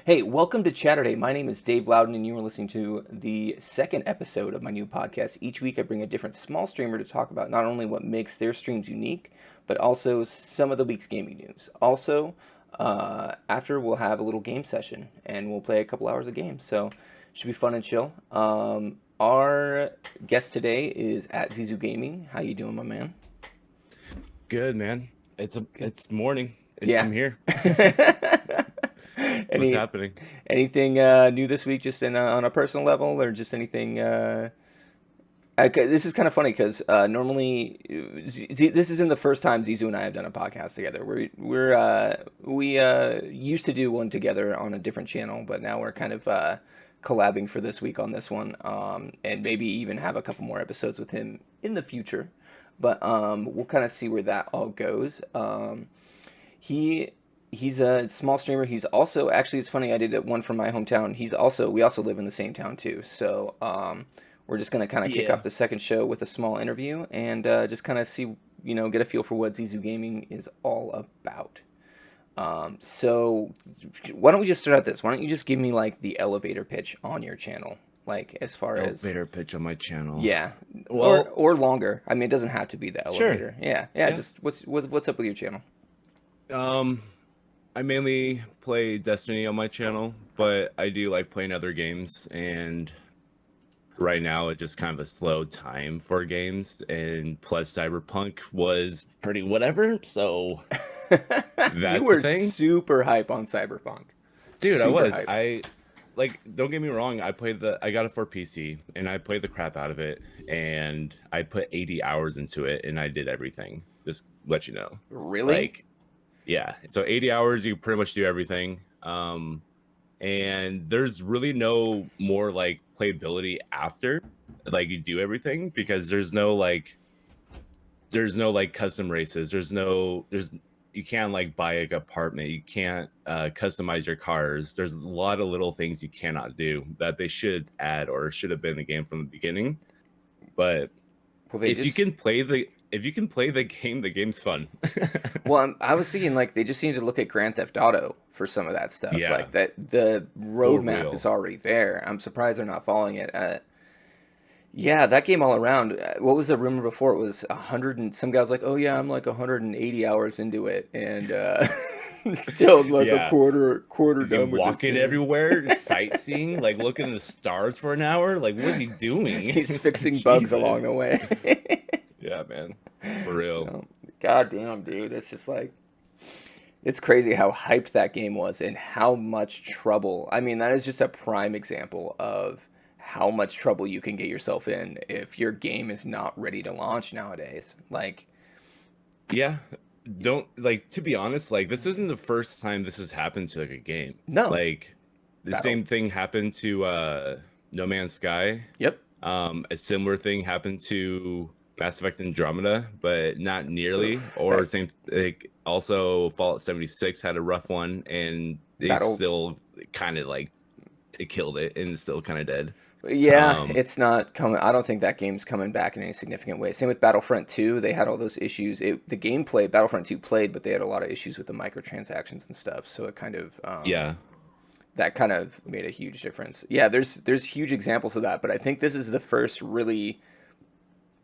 Hey, welcome to Chatterday. My name is Dave Loudon, and you are listening to the second episode of my new podcast. Each week, I bring a different small streamer to talk about not only what makes their streams unique, but also some of the week's gaming news. Also, after we'll have a little game session, and we'll play a couple hours of games, so it should be fun and chill. Our guest today is at XizzuGamin. How you doing, my man? Good, man. It's morning. Yeah. I'm here. What's Any happening? anything new this week, just on a personal level, or just anything? This is kind of funny because normally this isn't the first time Zizou and I have done a podcast together. We used to do one together on a different channel, but now we're kind of collabing for this week on this one, and maybe even have a couple more episodes with him in the future. But we'll kind of see where that all goes. He's a small streamer. He's also, actually, it's funny, I did one from my hometown. We also live in the same town too. So we're just gonna kind of kick off the second show with a small interview and just kind of see, get a feel for what XizzuGamin is all about. So why don't we just start out this? Why don't you just give me like the elevator pitch on your channel, like as far as Elevator pitch on my channel. yeah, Well, or longer. I mean, it doesn't have to be the sure. elevator. Yeah. Just what's up with your channel? I mainly play Destiny on my channel, but I do like playing other games, and right now it's just kind of a slow time for games, and plus Cyberpunk was pretty whatever, so that's You were the thing. super hype on Cyberpunk. Dude, I Super was. hype. Don't get me wrong, I got it for PC, and I played the crap out of it, and I put 80 hours into it, and I did everything. Just let you know. Really? Yeah, so 80 hours, you pretty much do everything. And there's really no more like playability after like you do everything, because there's no custom races. You can't like buy an apartment. You can't customize your cars. There's a lot of little things you cannot do that they should add or should have been in the game from the beginning. But Well, if you can play the game, the game's fun. well, I was thinking like they just need to look at Grand Theft Auto for some of that stuff. Yeah. Like that, the roadmap real. is already there. I'm surprised they're not following it. Yeah, that game all around. What was the rumor before? It was 100 and some guy was like, "Oh yeah, I'm like 180 hours into it," and still like a Yeah. quarter Is he done with this walking game. everywhere, sightseeing, like looking at the stars for an hour? Like, what is he doing? He's fixing bugs along the way. Yeah, man. For real. So, God damn, dude. It's just like, it's crazy how hyped that game was and how much trouble. I mean, that is just a prime example of how much trouble you can get yourself in if your game is not ready to launch nowadays. Like, Yeah. To be honest, like, this isn't the first time this has happened to like a game. no. Like, the same thing happened to No Man's Sky. Yep. A similar thing happened to Mass Effect Andromeda, but not nearly. Or same, like, also Fallout 76 had a rough one, and they still kind of like it killed it, and it's still kind of dead. Yeah, it's not coming. I don't think that game's coming back in any significant way. Same with Battlefront 2. They had all those issues. The gameplay, Battlefront 2 played, but they had a lot of issues with the microtransactions and stuff. So it kind of that kind of made a huge difference. Yeah, there's huge examples of that, but I think this is the first really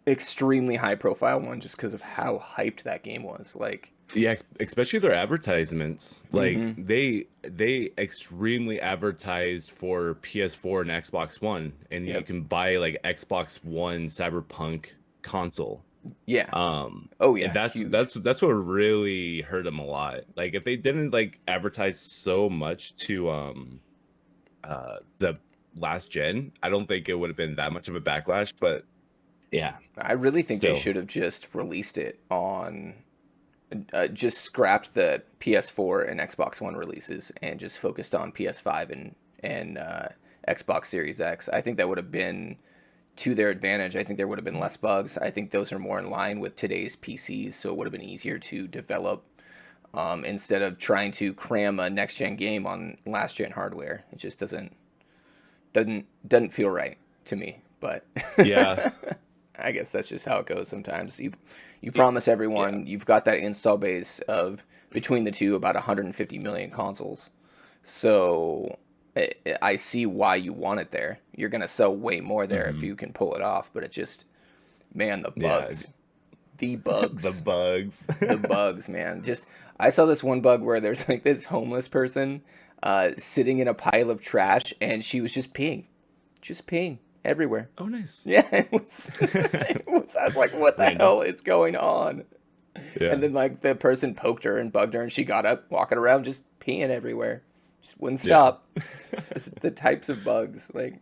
extremely high profile one just because of how hyped that game was. Like, yeah, especially their advertisements. Like, they extremely advertised for PS4 and Xbox One, and you can buy like Xbox One Cyberpunk console. Yeah. Oh yeah. That's what really hurt them a lot. Like, if they didn't like advertise so much to the last gen, I don't think it would have been that much of a backlash. But yeah, I really think they should have just released it on. Just scrapped the PS4 and Xbox One releases and just focused on PS5 and Xbox Series X. I think that would have been to their advantage. I think there would have been less bugs. I think those are more in line with today's PCs, so it would have been easier to develop instead of trying to cram a next gen game on last gen hardware. It just doesn't feel right to me. But yeah. I guess that's just how it goes sometimes. You promise everyone you've got that install base of between the two about 150 million consoles. So I see why you want it there. You're gonna sell way more there if Hmm. you can pull it off. But it just, man, Yeah, the the bugs, bugs. the bugs, man. Just I saw this one bug where there's like this homeless person sitting in a pile of trash, and she was just peeing everywhere. Oh, nice. Yeah, it was, it was. I was like, what the Random. hell is going on? And Yeah. then like the person poked her and bugged her, and she got up, walking around, just peeing everywhere. Just wouldn't Yeah. stop. This is the types of bugs. Like,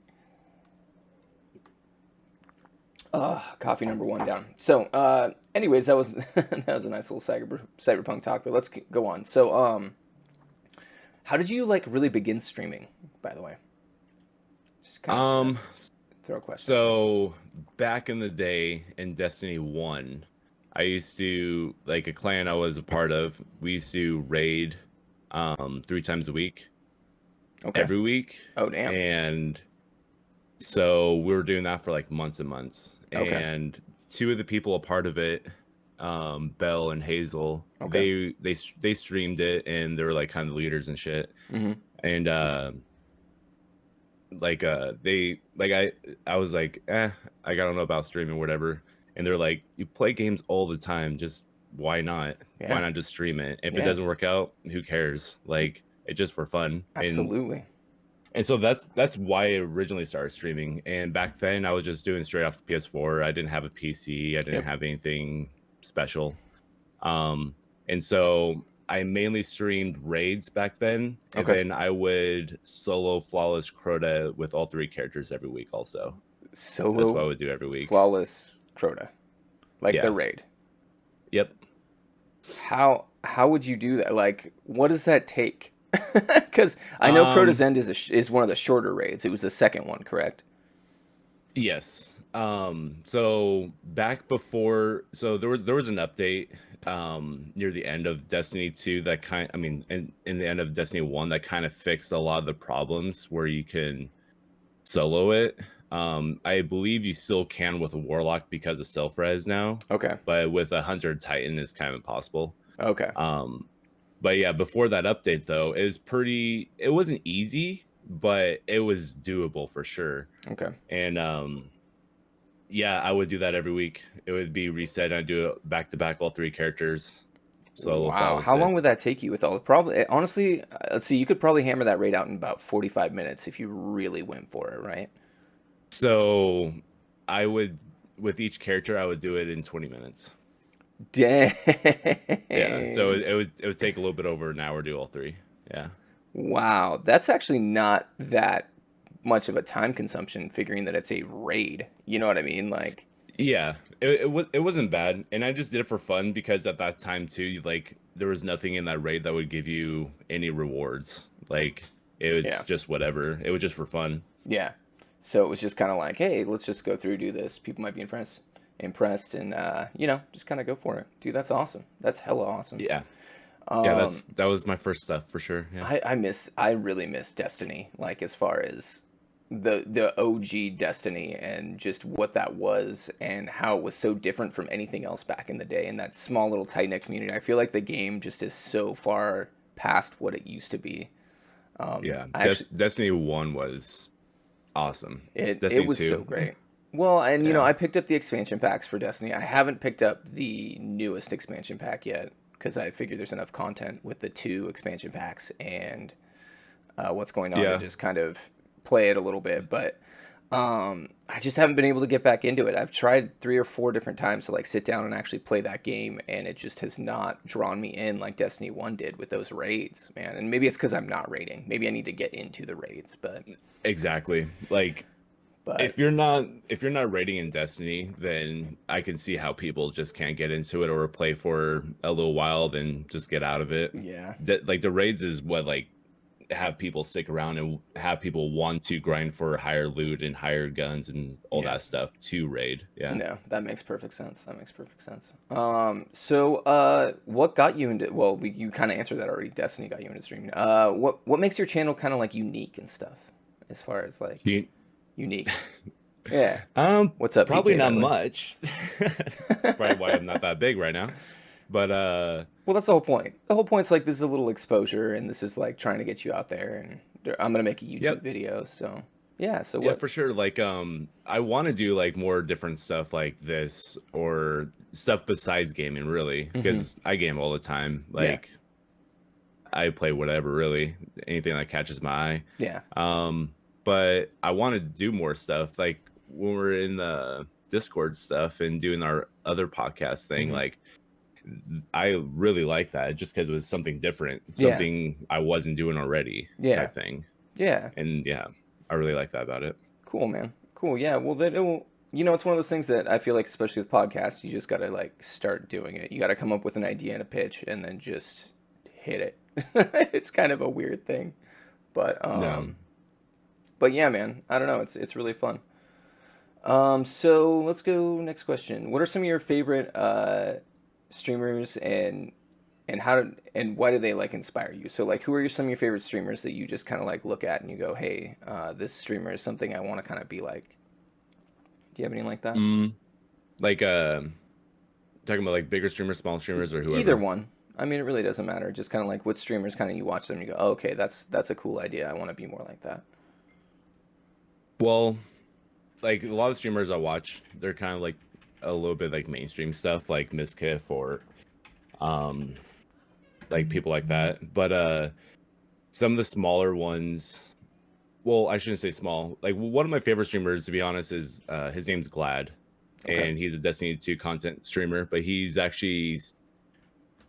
coffee number one down. So, anyways, that was that was a nice little cyberpunk talk. But let's go on. So, how did you like really begin streaming? By the way, just kind of Um, throw a question out there. so back in the day in Destiny 1, I used to like a clan I was a part of, we used to raid 3 times a week, Okay. every week. Oh damn. And so we were doing that for like months and months. Okay. And two of the people a part of it, Belle and Hazel, Okay. they streamed it and they were like kind of leaders and shit. Mm-hmm. And they like I was like, I don't know about streaming, whatever. And they're like, you play games all the time, just why not? Why Yeah. not just stream it? If it Yeah. doesn't work out, who cares? Like, it's just for fun. Absolutely. And so that's why I originally started streaming. And back then I was just doing straight off the PS4. I didn't have a PC. I didn't Yep. have anything special. And so I mainly streamed raids back then. And Okay. then I would solo flawless Crota with all 3 characters every week also. That's what I Solo would do every week. flawless Crota, like the Yeah. raid. Yep. How would you do that? Like, what does that take? Because I know Crota's Um End is one of the shorter raids. It was the second one, correct? yes. So back before, so there was an update near the end of Destiny 2 that in the end of Destiny 1 that kind of fixed a lot of the problems where you can solo it. I believe you still can with a Warlock because of self-res now, Okay. but with a Hunter Titan it's kind of impossible. Okay. Um but yeah, before that update though, it wasn't easy, but it was doable for sure. Okay. And yeah, I would do that every week. It would be reset. I'd do it back to back, all 3 characters, solo Wow. flawless How long it. would that take you with all the probably honestly, let's see, you could probably hammer that raid out in about 45 minutes if you really went for it, right? So I would, with each character, I would do it in 20 minutes. Dang. Yeah. So it would take a little bit over an hour to do all 3. Yeah. Wow. That's actually not that much of a time consumption figuring that it's a raid. You know what I mean? Like, Yeah. It wasn't bad, and I just did it for fun because at that time too, like there was nothing in that raid that would give you any rewards. Like it was yeah. just whatever. It was just for fun. Yeah. So it was just kind of like, hey, let's just go through, do this. People might be impressed, and just kind of go for it, dude. That's awesome. That's hella awesome. Yeah. Yeah, that was my first stuff for sure. Yeah. I really miss Destiny. Like as far as the OG Destiny and just what that was and how it was so different from anything else back in the day in that small little tight knit community. I feel like the game just is so far past what it used to be. Yeah. I actually Destiny 1 was awesome. it Destiny was so 2. great. Well, and Yeah. I picked up the expansion packs for Destiny. I haven't picked up the newest expansion pack yet because I figure there's enough content with the 2 expansion packs and what's going on to Yeah. just kind of play it a little bit. But I just haven't been able to get back into it. I've tried 3 or 4 different times to like sit down and actually play that game, and it just has not drawn me in like Destiny 1 did with those raids, man. And maybe it's because I'm not raiding. Maybe I need to get into the raids, Exactly. Like but if you're not rating in Destiny, then I can see how people just can't get into it or play for a little while then just get out of it. yeah, Like the raids is what like have people stick around and have people want to grind for higher loot and higher guns and all yeah. that stuff to raid. Yeah. No, that makes perfect sense. That makes perfect sense. What got you into? Well, you kind of answered that already. Destiny got you into streaming. What makes your channel kind of like unique and stuff, as far as like You, unique? Yeah. What's up, probably PK, by not the way? much. Probably why I'm not that big right now. But Well, that's the whole point. The whole point's like this is a little exposure, and this is like trying to get you out there. And I'm gonna make a YouTube yep. video, so yeah. So Yeah, what? for sure. Like, I want to do like more different stuff like this or stuff besides gaming, really, Hmm. because I game all the time. Yeah, Like, I play whatever, really, anything that catches my eye. yeah. But I want to do more stuff. Like when we're in the Discord stuff and doing our other podcast thing, Hmm. like I really like that just because it was something different, Yeah, something I wasn't doing already, yeah, type thing. yeah. And yeah, I really like that about it. Cool, man. Cool. Yeah. Well, then it'll. You know, it's one of those things that I feel like, especially with podcasts, you just gotta like start doing it. You gotta come up with an idea and a pitch, and then just hit it. It's kind of a weird thing, but No. yeah, man. I don't know. It's really fun. So let's go next question. What are some of your favorite streamers, and and why do they like inspire you? So like, who are some of your favorite streamers that you just kind of like look at and you go, hey, this streamer is something I want to kind of be like. Do you have any like that? Mm, like talking about like bigger streamers, small streamers, or Either whoever. one. I mean, it really doesn't matter. Just kind of like what streamers kind of you watch them and you go, oh, okay, that's a cool idea. I want to be more like that. Well, like a lot of streamers I watch, they're kind of like a little bit like mainstream stuff, like Miskiff or um like people like that. But some of the smaller ones, well, I shouldn't say small. Like one of my favorite streamers, to be honest, is his name's Glad, Okay. and he's a Destiny 2 content streamer. But he's actually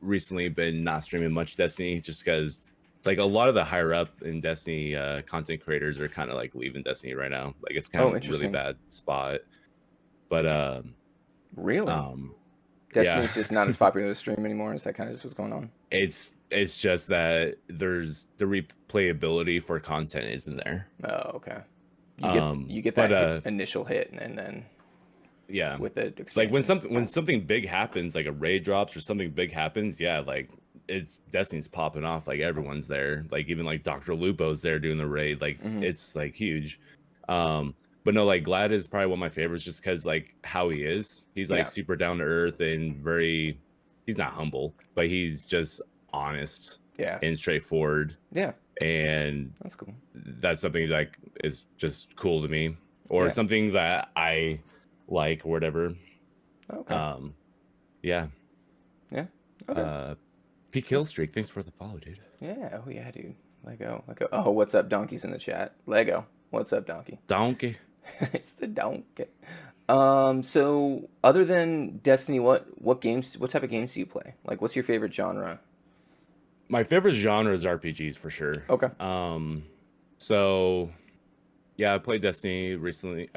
recently been not streaming much Destiny just because like a lot of the higher up in Destiny content creators are kind of like leaving Destiny right now. Like it's kind Oh, of a really interesting. bad spot. But Really? um yeah, Destiny's just not as popular to stream anymore. Is that kind of just what's going on? it's just that there's the replayability for content isn't there. Oh, okay. You get But that initial hit, and then yeah, with the like expansions. when something big happens, like a raid drops or something big happens, yeah, like it's Destiny's popping off, like everyone's there, like even like Dr. Lupo's there doing the raid, like Hmm. it's like huge. um but no, like Glad is probably one of my favorites just because like how he is, he's like Yeah, super down to earth and very, he's not humble, but he's just honest yeah, and straightforward, yeah. and That's cool. that's something like is just cool to me, or Yeah. something that I like or whatever. Okay. um, yeah. Yeah. Okay. Uh, P Killstreak, thanks for the follow, dude. Yeah. Oh yeah, dude. Lego. Lego. Oh, what's up, Donkey's in the chat. Lego. What's up, Donkey? Donkey. It's the donkey. So other than Destiny, what type of games do you play? Like, what's your favorite genre? My favorite genre is RPGs for sure. Okay. So yeah, I played Destiny recently,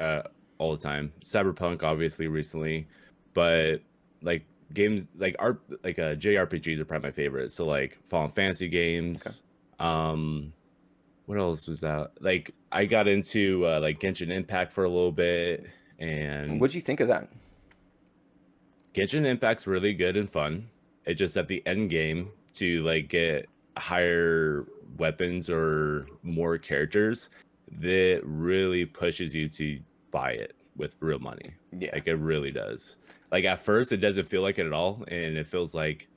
all the time. Cyberpunk, obviously, recently, but like games like art, like JRPGs are probably my favorite. So like Final Fantasy Okay. games. What else was that? Like I got into like Genshin Impact for a little bit, and What'd you think of that? Genshin Impact's really good and fun. It's just at the end game to like get higher weapons or more characters that really pushes you to buy it with real money. Yeah. Like it really does. Like at first it doesn't feel like it at all, and it feels like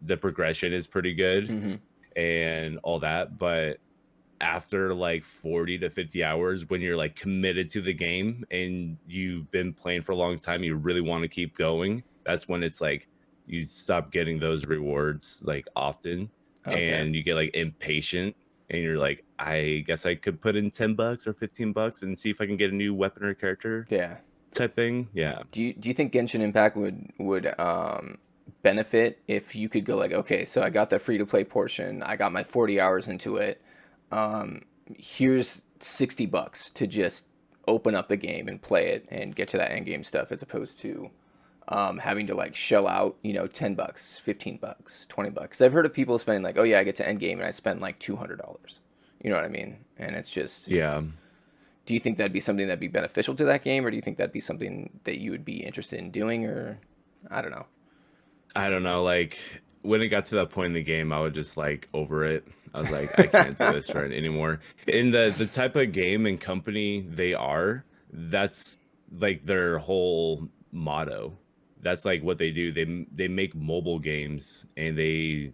the progression is pretty good Mm-hmm. and all that, but after like 40 to 50 hours, when you're like committed to the game and you've been playing for a long time, you really want to keep going, that's when it's like you stop getting those rewards like often, Okay. and you get like impatient, and you're like, I guess I could put in $10 or $15 and see if I can get a new weapon or character Yeah. type thing. Yeah. Do you think Genshin Impact would benefit if you could go like, okay, so I got the free to play portion, I got my 40 hours into it. Here's $60 to just open up the game and play it and get to that end game stuff, as opposed to having to like shell out, $10, $15, $20. I've heard of people spending like, oh yeah, I get to end game and I spend like $200. You know what I mean? And it's just, Yeah. do you think that'd be something that'd be beneficial to that game, or do you think that'd be something that you would be interested in doing, or I don't know. I don't know, like when it got to that point in the game, I was just like over it. I was like, I can't do this right anymore. In the type of game and company they are, that's like their whole motto. that's like what they do. They make mobile games, and they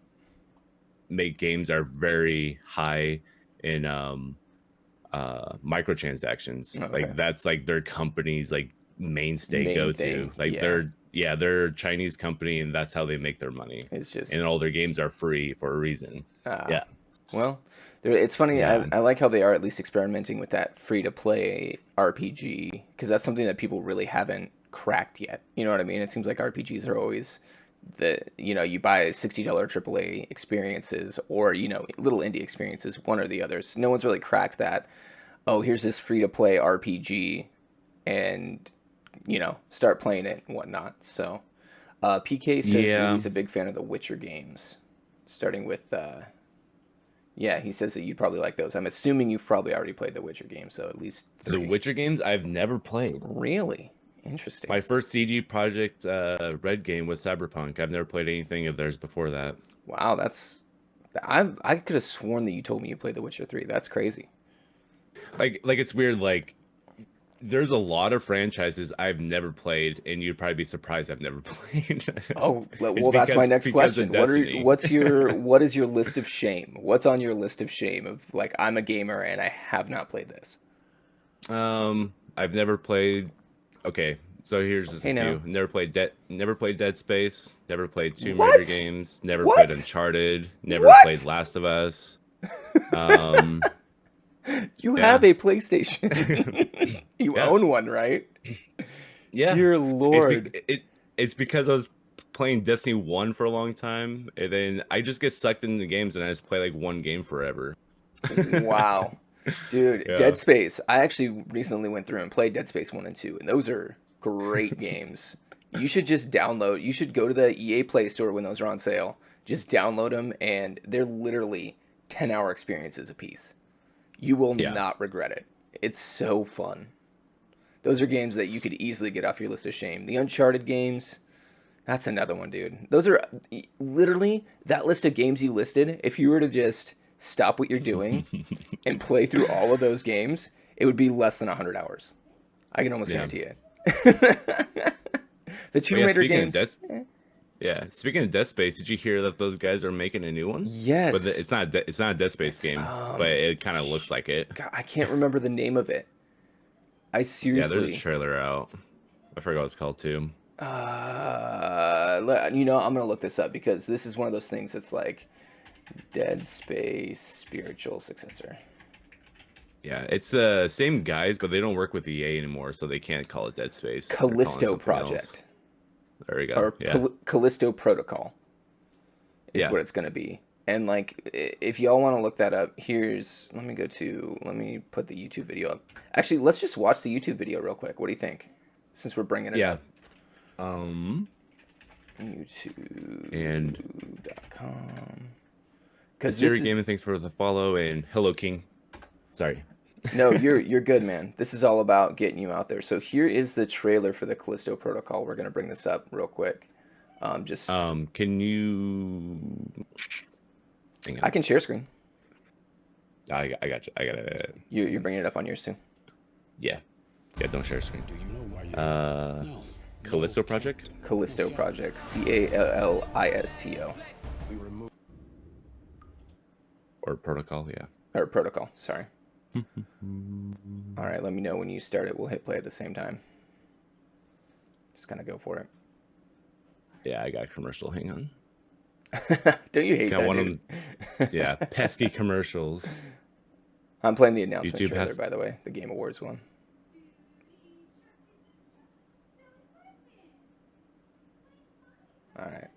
make games that are very high in microtransactions. Okay. Like that's like their company's like mainstay Main go to. thing, Like yeah. they're a Chinese company, and that's how they make their money. It's just And all their games are free for a reason. ah, Yeah. well, it's funny. Yeah. I like how they are at least experimenting with that free to play RPG because that's something that people really haven't cracked yet. You know what I mean? It seems like RPGs are always you buy $60 AAA experiences or little indie experiences, one or the others. No one's really cracked that. Oh, here's this free to play RPG, and start playing it and whatnot. So, PK says that Yeah. he's a big fan of the Witcher games, starting with yeah, he says that you probably like those. I'm assuming you've probably already played the Witcher games, so at least The three. Witcher games I've never played. Really interesting. My first CG Project Red game was Cyberpunk. I've never played anything of theirs before that. Wow, I could have sworn that you told me you played the Witcher 3. That's crazy. Like it's weird. Like there's a lot of franchises I've never played, and you'd probably be surprised I've never played. Oh, It's well, that's my next because of question. Destiny. What is your list of shame? What's on your list of shame of like I'm a gamer and I have not played this? I've never played. Okay, so here's just Hey a now. few. Never played Dead Space. Never played Tomb Raider What? games. Never played What? Uncharted. Never played What? Last of Us. Um, You have yeah, a PlayStation. You yeah, own one, right? yeah. Dear It's Lord. it's because I was playing Destiny 1 for a long time, and then I just get sucked into games, and I just play like one game forever. Wow. Dude, Dead Yeah. Space. I actually recently went through and played Dead Space 1 and 2, and those are great games. You should go to the EA Play Store when those are on sale. Just download them, and they're literally 10-hour experiences a piece. You will Yeah. not regret it. It's so fun. Those are games that you could easily get off your list of shame. The Uncharted games, that's another one, dude. Those are literally that list of games you listed. If you were to just stop what you're doing and play through all of those games, it would be less than 100 hours. I can almost Yeah. guarantee it. The Oh Tomb yeah, Raider speaking of games, Dead Space, did you hear that those guys are making a new one? But yes. it's not a Dead Space It's game, but it kind of looks like it. God, I can't remember the name of it. I Yeah, there's a seriously, trailer out. I forgot what it's called too. I'm gonna look this up because this is one of those things that's like Dead Space spiritual successor. Yeah, it's same guys, but they don't work with EA anymore, so they can't call it Dead Space. They're calling it Callisto something else. Project There we go. or Yeah, Callisto Protocol is yeah, what it's gonna be. And like, if y'all want to look that up, let me put the YouTube video up. Actually, let's just watch the YouTube video real quick. What do you think? Since we're bringing it yeah. up, YouTube.com. And Because this is XizzuGamin, thanks for the follow, and hello King. Sorry. no, you're good, man. This is all about getting you out there. So here is the trailer for the Callisto Protocol. We're gonna bring this up real quick. Just Can you? Hang I on. can share screen. I got you. I got it. You're bringing it up on yours too. Yeah, yeah. Don't share screen. Do you know why you No. Callisto Project. Callisto Project. Callisto. We remove Or protocol, yeah. Or Protocol. Sorry. All right. Let me know when you start it. We'll hit play at the same time. Just kind of go for it. Yeah, I got a commercial. Hang on. Don't you hate Got that, one dude? of them. Yeah, pesky commercials. I'm playing the announcement YouTube trailer, has- by the way, the Game Awards one. All right.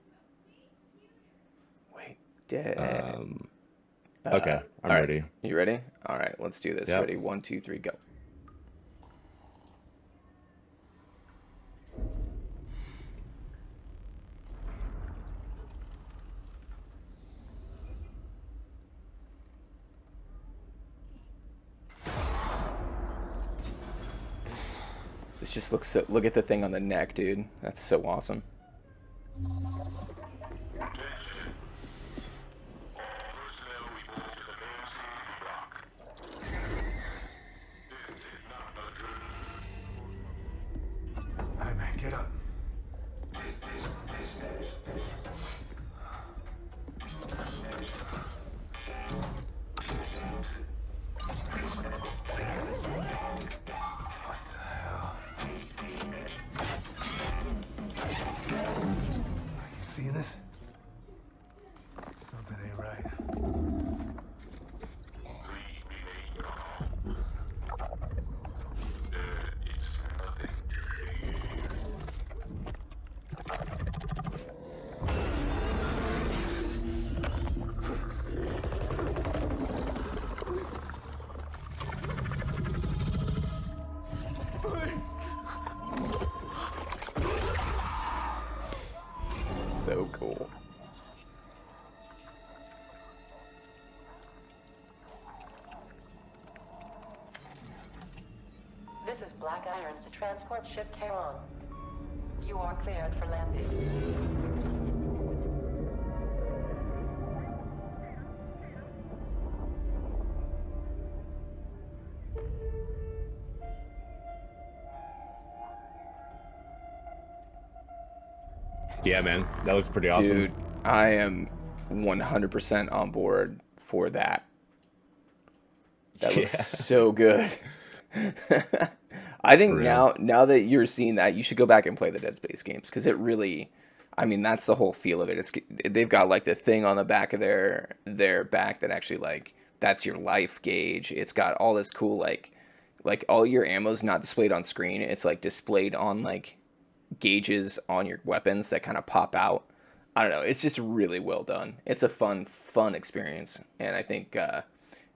Wait, dead. Okay, I'm all right. ready. You ready? All right, let's do this. Yep. Ready? 1, 2, 3, go. This just looks so. Look at the thing on the neck, dude. That's so awesome. All right, man, get up. See this? Something ain't right. So cool. This is Black Iron to transport ship Charon. You are cleared for landing. Yeah, man, that looks pretty awesome. Dude, I am 100% on board for that. That looks so good. I think For real. now that you're seeing that, you should go back and play the Dead Space games because it really, I mean, that's the whole feel of it. They've got like the thing on the back of their back that actually like that's your life gauge. It's got all this cool like all your ammo's not displayed on screen. It's like displayed on like gauges on your weapons that kind of pop out. I don't know. It's just really well done. It's a fun experience, and I think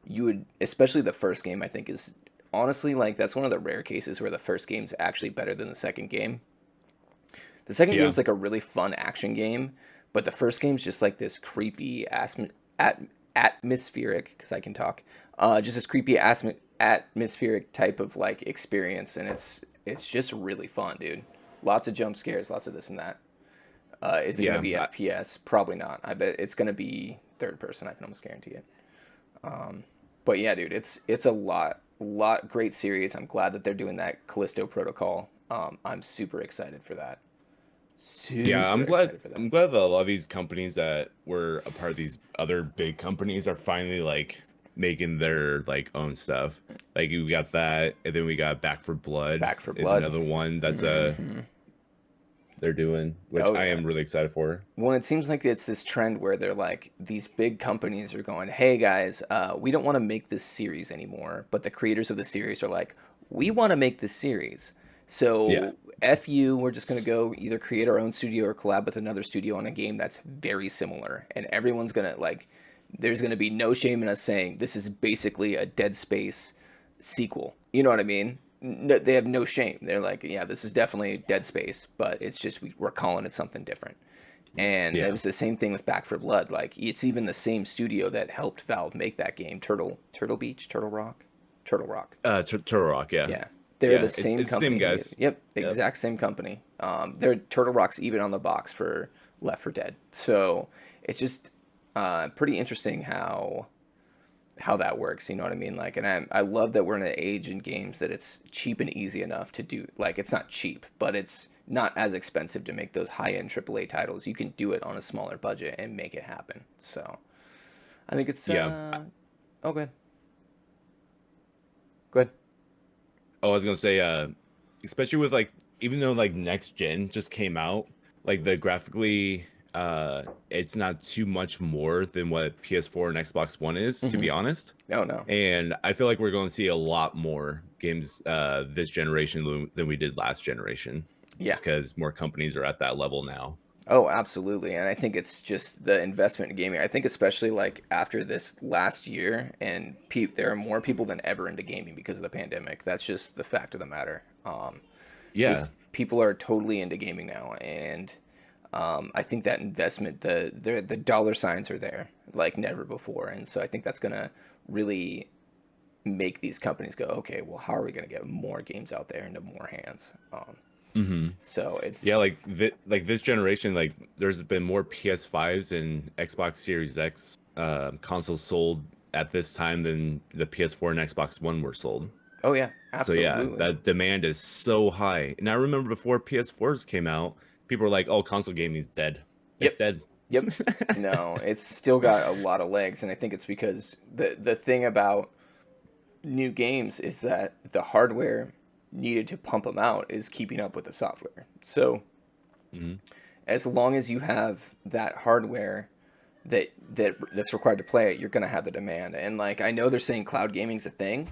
you would, especially the first game. I think is honestly like that's one of the rare cases where the first game's actually better than the second game. The second Yeah. game's like a really fun action game, but the first game's just like this creepy atmospheric, because I can talk, just this creepy atmospheric type of like experience, and it's just really fun, dude. Lots of jump scares, lots of this and that. Is it gonna be FPS? Probably not. I bet it's gonna be third person. I can almost guarantee it. But yeah, dude, it's a lot great series. I'm glad that they're doing that Callisto Protocol. I'm super excited for that. Yeah, I'm Super glad. excited for that. I'm glad that a lot of these companies that were a part of these other big companies are finally like making their like own stuff. Like we got that, and then we got Back for Blood. Back 4 is Blood. another one that's they're doing, which Oh, I yeah. am really excited for. Well, it seems like it's this trend where they're like, these big companies are going, hey guys, we don't want to make this series anymore. But the creators of the series are like, we want to make this series. So, Yeah. F you, we're just going to go either create our own studio or collab with another studio on a game that's very similar. And everyone's going to, like, there's going to be no shame in us saying this is basically a Dead Space sequel. You know what I mean? No, they have no shame. They're like, yeah, this is definitely Dead Space, but it's just we're calling it something different. And Yeah. it was the same thing with Back for Blood. Like it's even the same studio that helped Valve make that game, Turtle Rock. Turtle Rock, yeah. Yeah, they're Yeah, the it's- same it's the company. same guys. Yep, exact same company. They're Turtle Rock's even on the box for Left 4 Dead. So it's just pretty interesting how that works, you know what I mean? Like, and I love that we're in an age in games that it's cheap and easy enough to do. Like, it's not cheap, but it's not as expensive to make those high-end AAA titles. You can do it on a smaller budget and make it happen. So, I think it's Yeah. Oh, good. Go ahead. Oh, I was gonna say, especially with like, even though like next gen just came out, like the graphically, it's not too much more than what PS4 and Xbox One is, to be honest. Oh no. And I feel like we're going to see a lot more games this generation than we did last generation. Yeah. Just because more companies are at that level now. Oh, absolutely. And I think it's just the investment in gaming. I think especially like after this last year, and there are more people than ever into gaming because of the pandemic. That's just the fact of the matter. Yeah. Just people are totally into gaming now, and I think that investment, the dollar signs are there like never before, and so I think that's gonna really make these companies go, okay, well, how are we gonna get more games out there into more hands? So it's Yeah, like this generation, like there's been more PS5s and Xbox Series X consoles sold at this time than the PS4 and Xbox One were sold. Oh yeah, So yeah, absolutely. that demand is so high. And I remember before PS4s came out, people were like, "Oh, console gaming's dead. It's Yep. dead." Yep. No, it's still got a lot of legs, and I think it's because the thing about new games is that the hardware needed to pump them out is keeping up with the software. So Hmm. as long as you have that hardware that's required to play it, you're gonna have the demand. And like I know they're saying cloud gaming's a thing,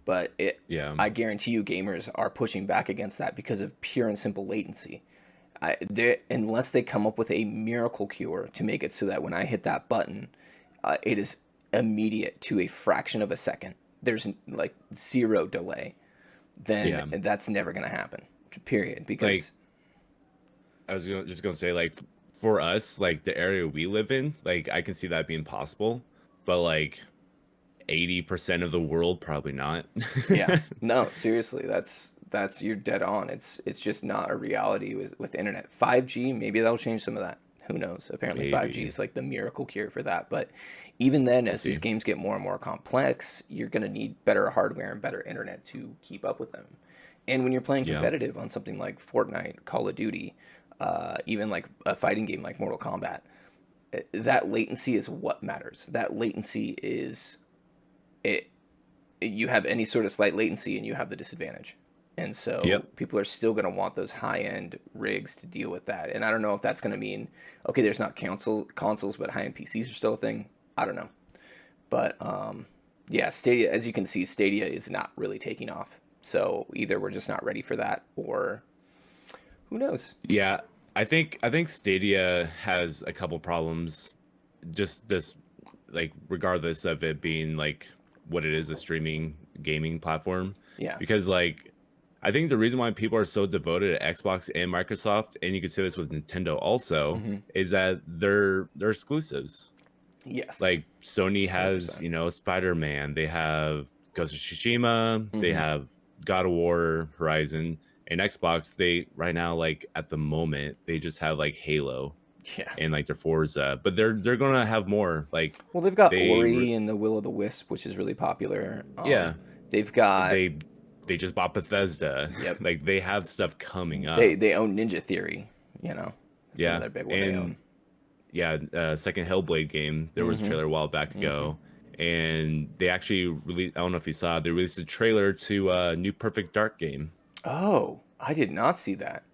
but Yeah. I guarantee you gamers are pushing back against that because of pure and simple latency. Unless they come up with a miracle cure to make it so that when I hit that button, it is immediate to a fraction of a second. There's like zero delay. Then Yeah. that's never gonna happen. Period. Like Because just gonna say, like for us, like the area we live in, like I can see that being possible, but like 80% of the world probably not. yeah, no, seriously, that's you're dead on. It's just not a reality with internet. 5G, maybe that'll change some of that. Who knows? Apparently 5G Maybe. is like the miracle cure for that. But even then, We'll as these see. games get more and more complex, you're gonna need better hardware and better internet to keep up with them. And when you're playing Yeah. competitive on something like Fortnite, Call of Duty, even like a fighting game like Mortal Kombat, that latency is what matters. That latency is it. You have any sort of slight latency and you have the disadvantage. And so Yep. people are still going to want those high end rigs to deal with that. And I don't know if that's going to mean, okay, there's not consoles, but high end PCs are still a thing. I don't know. But yeah, Stadia, as you can see, Stadia is not really taking off. So either we're just not ready for that or who knows? Yeah. I think Stadia has a couple problems. Just this, like, regardless of it being like what it is, a streaming gaming platform. Yeah. Because like I think the reason why people are so devoted to Xbox and Microsoft, and you can say this with Nintendo also, Hmm. is that they're exclusives. Yes. Like Sony has, 100%. Spider-Man, they have Ghost of Tsushima, they Hmm. have God of War, Horizon, and Xbox, they right now, like at the moment, they just have like Halo Yeah. and like their Forza, but they're gonna have more. Like Well, they've got they Ori and the Will of the Wisp, which is really popular. yeah, They've got they they just bought Bethesda. yep. Like they have stuff coming They up. they own Ninja Theory. That's Yeah. another big one they And own. yeah, second Hellblade game. There was a Hmm. trailer a while back Hmm. ago, and they actually released. I don't know if you saw. They released a trailer to a new Perfect Dark game, Oh, I did not see that,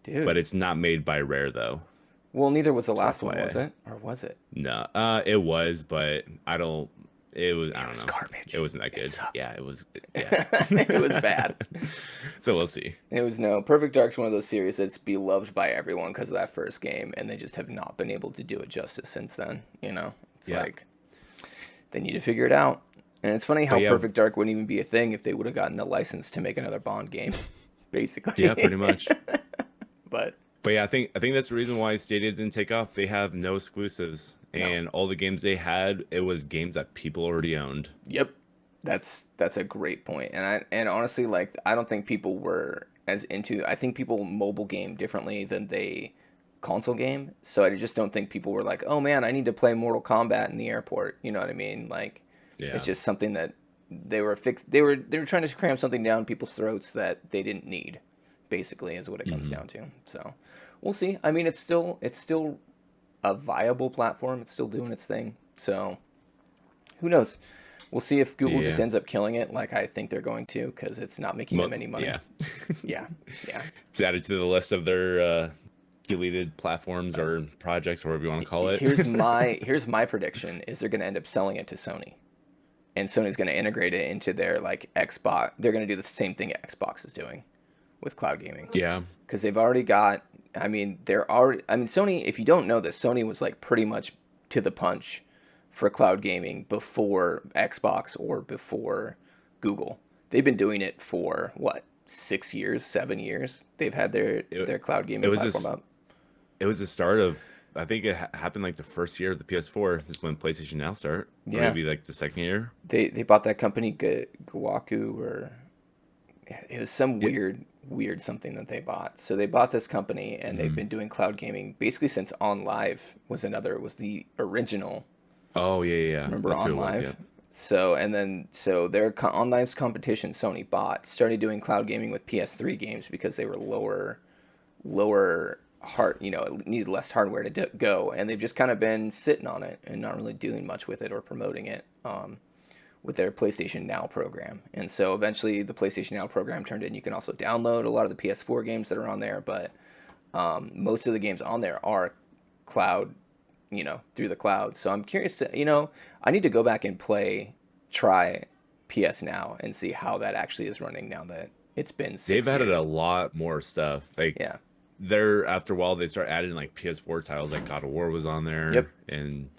but dude. it's not made by Rare though. Well, neither was the So last one, was FYI, it? Or was it? no, it was, but I don't. It was. I It don't was know. It garbage. wasn't that It good. sucked. Yeah, it was. Yeah. It was bad. So we'll see. It was no Perfect Dark's one of those series that's beloved by everyone because of that first game, and they just have not been able to do it justice since then. It's Yeah, like they need to figure it out. And it's funny how but yeah, Perfect Dark wouldn't even be a thing if they would have gotten the license to make another Bond game, yeah, basically. pretty much. But But yeah, I think that's the reason why Stadia didn't take off. They have no exclusives, no, and all the games they had, it was games that people already owned. yep, that's a great point. And honestly, like I don't think people were as into. I think people mobile game differently than they console game. So I just don't think people were like, oh man, I need to play Mortal Kombat in the airport. You know what I mean? Like it's Yeah. just something that they were trying to cram something down people's throats that they didn't need. Basically, is what it comes Hmm. down to. So we'll see. I mean, it's still a viable platform. It's still doing its thing. So who knows? We'll see if Google just Yeah. ends up killing it, like I think they're going to, because it's not making them any money. Yeah. Yeah, yeah. It's added to the list of their deleted platforms or projects, or whatever you want to call it. Here's my prediction: is they're going to end up selling it to Sony, and Sony's going to integrate it into their like Xbox. They're going to do the same thing Xbox is doing with cloud gaming, Yeah. because they've already got. I mean, they're already. I mean, Sony. If you don't know this, Sony was like pretty much to the punch for cloud gaming before Xbox or before Google. They've been doing it for what 6 years, 7 years. They've had their It, their cloud it gaming was platform this. up. It was the start of. I think it happened like the first year of the PS4. This is when PlayStation Now start, or Yeah, maybe like the second year. they bought that company Guaku, or it was some Yeah. weird something that they bought. So they bought this company and they've Hmm. been doing cloud gaming basically since On Live was the original. Oh yeah, yeah, yeah. Remember That's who On it was. Live? Yep. So their online competition, Sony bought, started doing cloud gaming with PS3 games because they were lower it needed less hardware to go, and they've just kind of been sitting on it and not really doing much with it or promoting it with their PlayStation Now program. And so eventually the PlayStation Now program turned in. You can also download a lot of the PS4 games that are on there, but most of the games on there are cloud, through the cloud. So I'm curious to, I need to go back and try PS Now and see how that actually is running now that it's been 6 They've added years. a lot more stuff. Like, Yeah. they're after a while they start adding like PS4 titles, like God of War was on there. Yep. And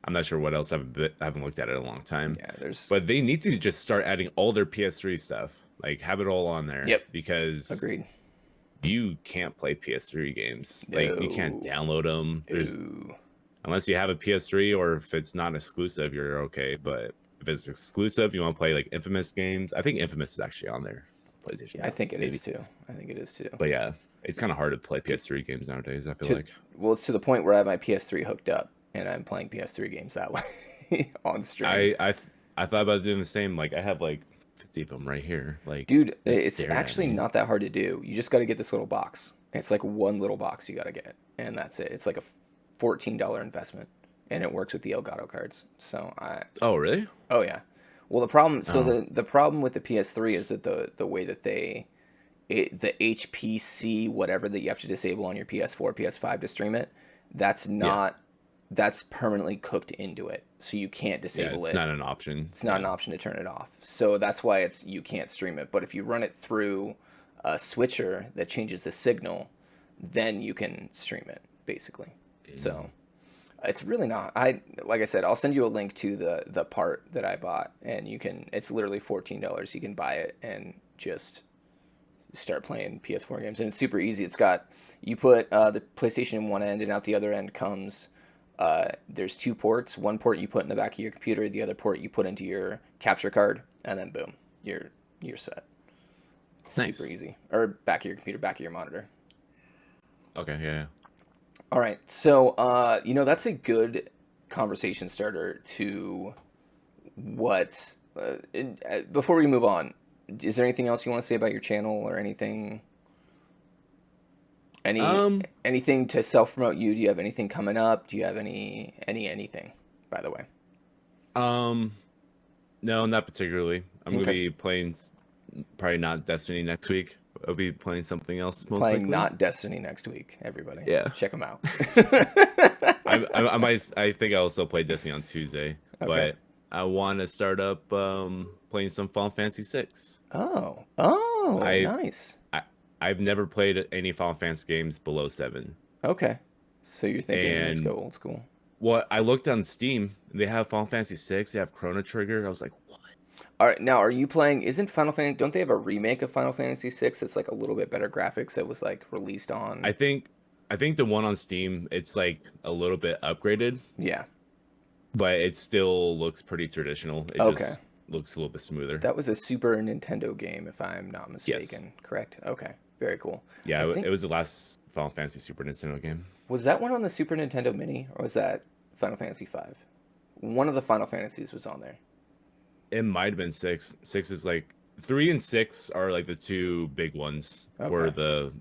I'm not sure what else. I haven't looked at it in a long time. Yeah, but they need to just start adding all their PS3 stuff. Like, have it all on there. Yep. Because Agreed. you can't play PS3 games. Like, you can't download them. Unless you have a PS3, or if it's not exclusive, you're okay. But if it's exclusive, you want to play like Infamous games. I think Infamous is actually on there. PlayStation. Yeah, I think it is too. But yeah, it's kind of hard to play PS3 games nowadays, I feel like. Well, it's to the point where I have my PS3 hooked up and I'm playing PS3 games that way on stream. I thought about doing the same. Like, I have like 50 of them right here. Like, Dude, it's actually not that hard to do. You just got to get this little box. It's like one little box you got to get, and that's it. It's like a $14 investment, and it works with the Elgato cards. So Oh, really? Oh yeah. Well, the problem. So the problem with the PS3 is that the way that the HPC whatever that you have to disable on your PS4, PS5 to stream it, that's permanently cooked into it, so you can't disable it. It's not an option. It's not an option to turn it off. So that's why you can't stream it. But if you run it through a switcher that changes the signal, then you can stream it basically. So it's really not. Like I said, I'll send you a link to the part that I bought, and it's literally $14. You can buy it and just start playing PS4 games, and it's super easy. You put the PlayStation in one end, and out the other end comes there's 2 ports. One port you put in the back of your computer, the other port you put into your capture card, and then boom, you're set. Nice. Super easy. Or back of your computer, back of your monitor. Okay, yeah. All right, so that's a good conversation starter to what. Before we move on, is there anything else you want to say about your channel or anything? Anything to self promote you? Do you have anything coming up? Do you have anything? By the way. No, not particularly. I'm gonna be playing probably not Destiny next week. I'll be playing something else most likely. Not Destiny next week, everybody. Yeah. Check them out. I think I'll still play Destiny on Tuesday, but I want to start up playing some Final Fantasy 6. Oh, nice. I've never played any Final Fantasy games below 7. Okay. So you're thinking let's go old school. Well, I looked on Steam. They have Final Fantasy 6. They have Chrono Trigger. I was like, what? All right, now are you playing? Isn't Final Fantasy? Don't they have a remake of Final Fantasy 6 that's like a little bit better graphics that was like released on? I think the one on Steam, it's like a little bit upgraded. Yeah. But it still looks pretty traditional. It just looks a little bit smoother. That was a Super Nintendo game, if I'm not mistaken. Yes. Correct? Okay. Very cool. Yeah, it was the last Final Fantasy Super Nintendo game. Was that one on the Super Nintendo Mini, or was that Final Fantasy 5? One of the Final Fantasies was on there. It might have been 6. 6 is like 3 and 6 are like the 2 big ones for the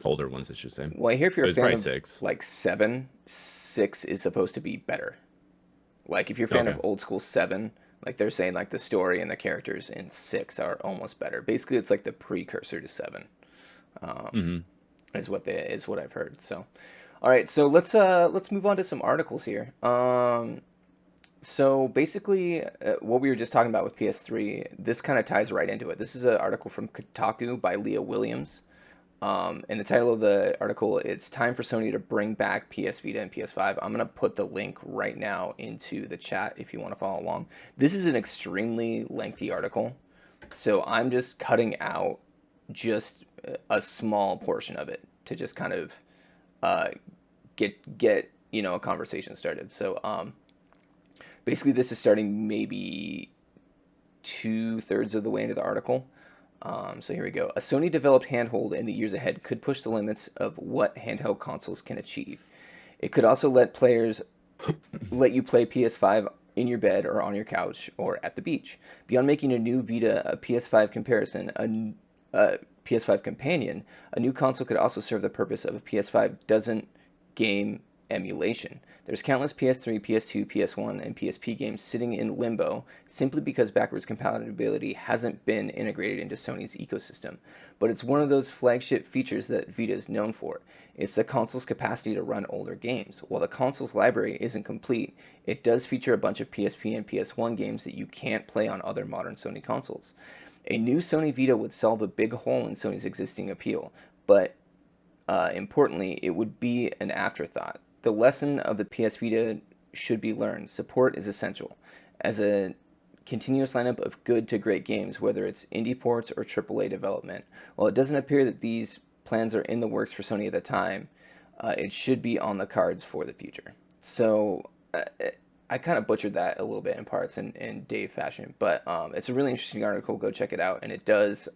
older ones, I should say. Well, I hear if you're a fan of 6. Like 7, 6 is supposed to be better. Like if you're a fan of old school 7, like they're saying like the story and the characters in 6 are almost better. Basically, it's like the precursor to 7. Is what I've heard. So, all right, so let's move on to some articles here. So basically, what we were just talking about with PS3, this kind of ties right into it. This is an article from Kotaku by Leah Williams. And the title of the article, it's time for Sony to bring back PS Vita and PS5. I'm going to put the link right now into the chat if you want to follow along. This is an extremely lengthy article, so I'm just cutting out just a small portion of it to just kind of get a conversation started. So basically this is starting maybe 2/3 of the way into the article. So here we go. A Sony-developed handheld in the years ahead could push the limits of what handheld consoles can achieve. It could also let you play PS5 in your bed or on your couch or at the beach. Beyond making a new Vita a PS5 comparison, a PS5 companion, a new console could also serve the purpose of a PS5 doesn't game emulation. There's countless PS3, PS2, PS1, and PSP games sitting in limbo simply because backwards compatibility hasn't been integrated into Sony's ecosystem. But it's one of those flagship features that Vita is known for. It's the console's capacity to run older games. While the console's library isn't complete, it does feature a bunch of PSP and PS1 games that you can't play on other modern Sony consoles. A new Sony Vita would solve a big hole in Sony's existing appeal, but importantly, it would be an afterthought. The lesson of the PS Vita should be learned. Support is essential. As a continuous lineup of good to great games, whether it's indie ports or AAA development. While it doesn't appear that these plans are in the works for Sony at the time, it should be on the cards for the future. So I kind of butchered that a little bit in parts in Dave fashion, but it's a really interesting article. Go check it out, and it does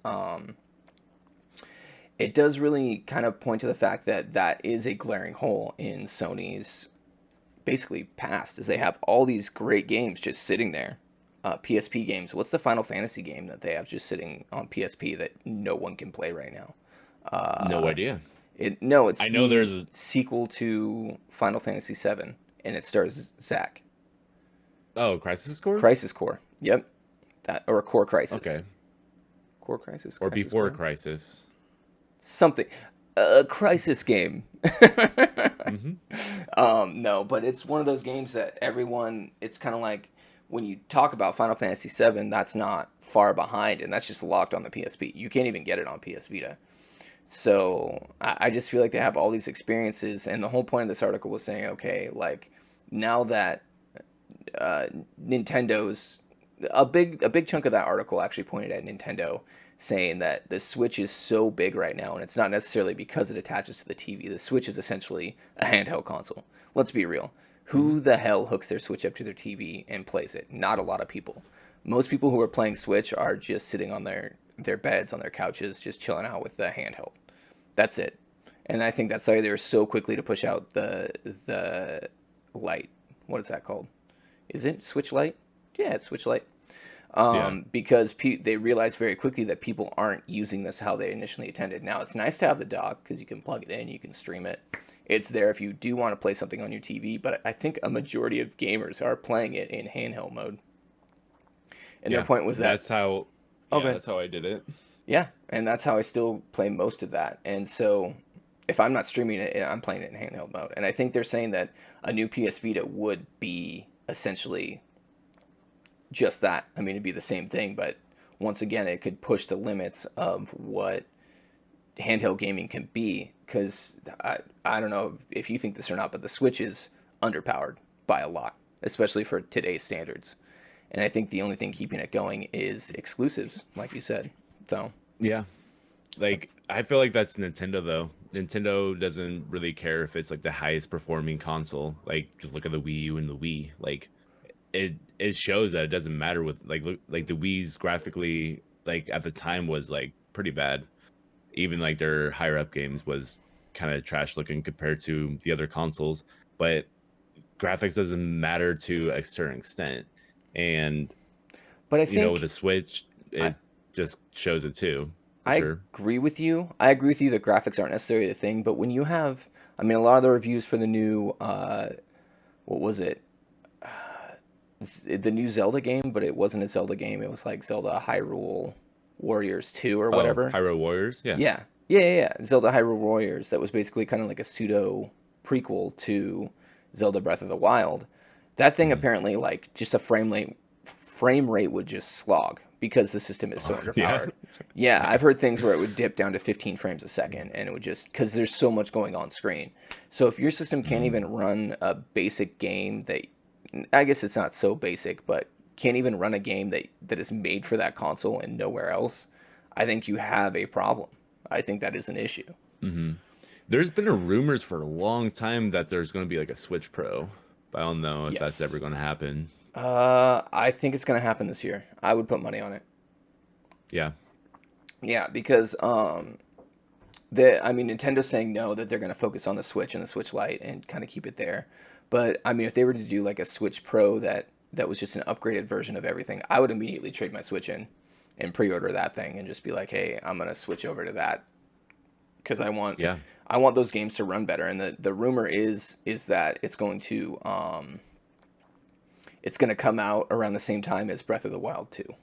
really kind of point to the fact that that is a glaring hole in Sony's basically past, is they have all these great games just sitting there. PSP games. What's the Final Fantasy game that they have just sitting on PSP that no one can play right now? No idea. It's I know the there's a sequel to Final Fantasy VII, and it stars Zack. Oh, Crisis Core? Crisis Core. Yep. That, or Core Crisis. Okay. Core Crisis? Or Crisis before Core? Crisis. Something. A Crisis game. Mm-hmm. No, but it's one of those games that everyone, it's kind of like when you talk about Final Fantasy VII, that's not far behind, and that's just locked on the PSP. You can't even get it on PS Vita. So I just feel like they have all these experiences, and the whole point of this article was saying, okay, like now that Nintendo's a big chunk of that article actually pointed at Nintendo, saying that the Switch is so big right now, and it's not necessarily because it attaches to the TV. The Switch is essentially a handheld console. Let's be real. Who the hell hooks their Switch up to their TV and plays it? Not a lot of people. Most people who are playing Switch are just sitting on their beds, on their couches, just chilling out with the handheld. That's it. And I think that's why they were so quickly to push out the Lite. What is that called? Is it Switch Lite? Yeah, it's Switch Lite. Because they realized very quickly that people aren't using this how they initially intended. Now, it's nice to have the dock because you can plug it in, you can stream it. It's there if you do want to play something on your TV, but I think a majority of gamers are playing it in handheld mode. And their point was that's how I did it. Yeah, and that's how I still play most of that. And so if I'm not streaming it, I'm playing it in handheld mode. And I think they're saying that a new PS Vita would be essentially just that. I mean, it'd be the same thing, but once again, it could push the limits of what handheld gaming can be. Because I don't know if you think this or not, but the Switch is underpowered by a lot, especially for today's standards. And I think the only thing keeping it going is exclusives, like you said. So yeah, like I feel like that's Nintendo though. Nintendo doesn't really care if it's like the highest performing console. Like just look at the Wii U and the Wii. Like it shows that it doesn't matter with like the Wii's graphically like at the time was like pretty bad. Even like their higher up games was kind of trash looking compared to the other consoles. But graphics doesn't matter to a certain extent. And but I think with the Switch, it just shows it too. I agree with you. I agree with you that graphics aren't necessarily the thing, but when you have, I mean, a lot of the reviews for the new, what was it? The new Zelda game, but it wasn't a Zelda game. It was like Zelda Hyrule Warriors 2 or whatever. Hyrule Warriors? Yeah. Yeah. Zelda Hyrule Warriors. That was basically kind of like a pseudo prequel to Zelda Breath of the Wild. That thing apparently, like, just a frame rate would just slog because the system is so underpowered. Yeah, I've heard things where it would dip down to 15 frames a second, and it would just, because there's so much going on screen. So if your system can't even run a basic game that, I guess it's not so basic, but can't even run a game that is made for that console and nowhere else, I think you have a problem. I think that is an issue. Mm-hmm. There's been rumors for a long time that there's going to be like a Switch Pro, but I don't know if that's ever going to happen. I think it's going to happen this year. I would put money on it. Yeah, because Nintendo's saying no, that they're going to focus on the Switch and the Switch Lite and kind of keep it there. But I mean, if they were to do like a Switch Pro that that was just an upgraded version of everything, I would immediately trade my Switch in and pre-order that thing and just be like, hey, I'm gonna switch over to that because Yeah. I want those games to run better. And the rumor is that it's going to come out around the same time as Breath of the Wild 2.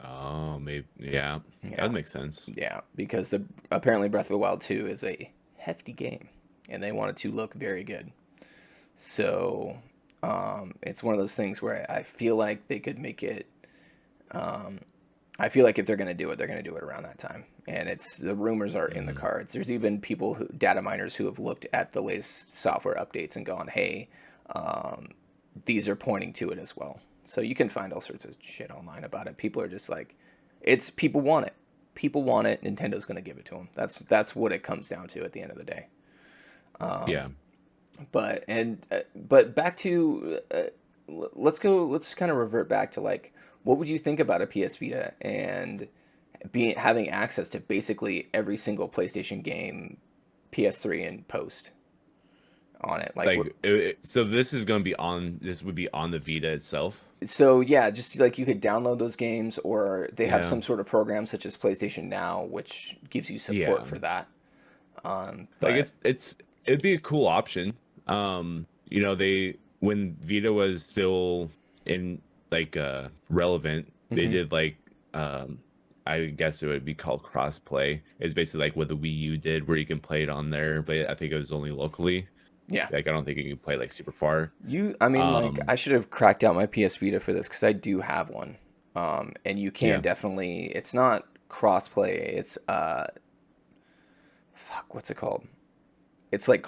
Oh, maybe. Yeah. That makes sense. Yeah, because apparently Breath of the Wild 2 is a hefty game, and they want it to look very good. So it's one of those things where I feel like they could make it. I feel like if they're going to do it, they're going to do it around that time. And the rumors are in the cards. There's even data miners who have looked at the latest software updates and gone, hey, these are pointing to it as well. So you can find all sorts of shit online about it. People are just like, people want it. People want it. Nintendo's going to give it to them. That's what it comes down to at the end of the day. Yeah. But back to, let's kind of revert back to like, what would you think about a PS Vita and having access to basically every single PlayStation game, PS3 and post on it? So this would be on the Vita itself. So yeah, just like you could download those games, or they have some sort of program such as PlayStation Now, which gives you support for that. Like it'd be a cool option. You know, when Vita was still in relevant, they did I guess it would be called crossplay. It's basically like what the Wii U did, where you can play it on there, but I think it was only locally. Yeah. Like I don't think you can play like super far. I should have cracked out my PS Vita for this because I do have one. And you can definitely. It's not crossplay. It's what's it called? It's like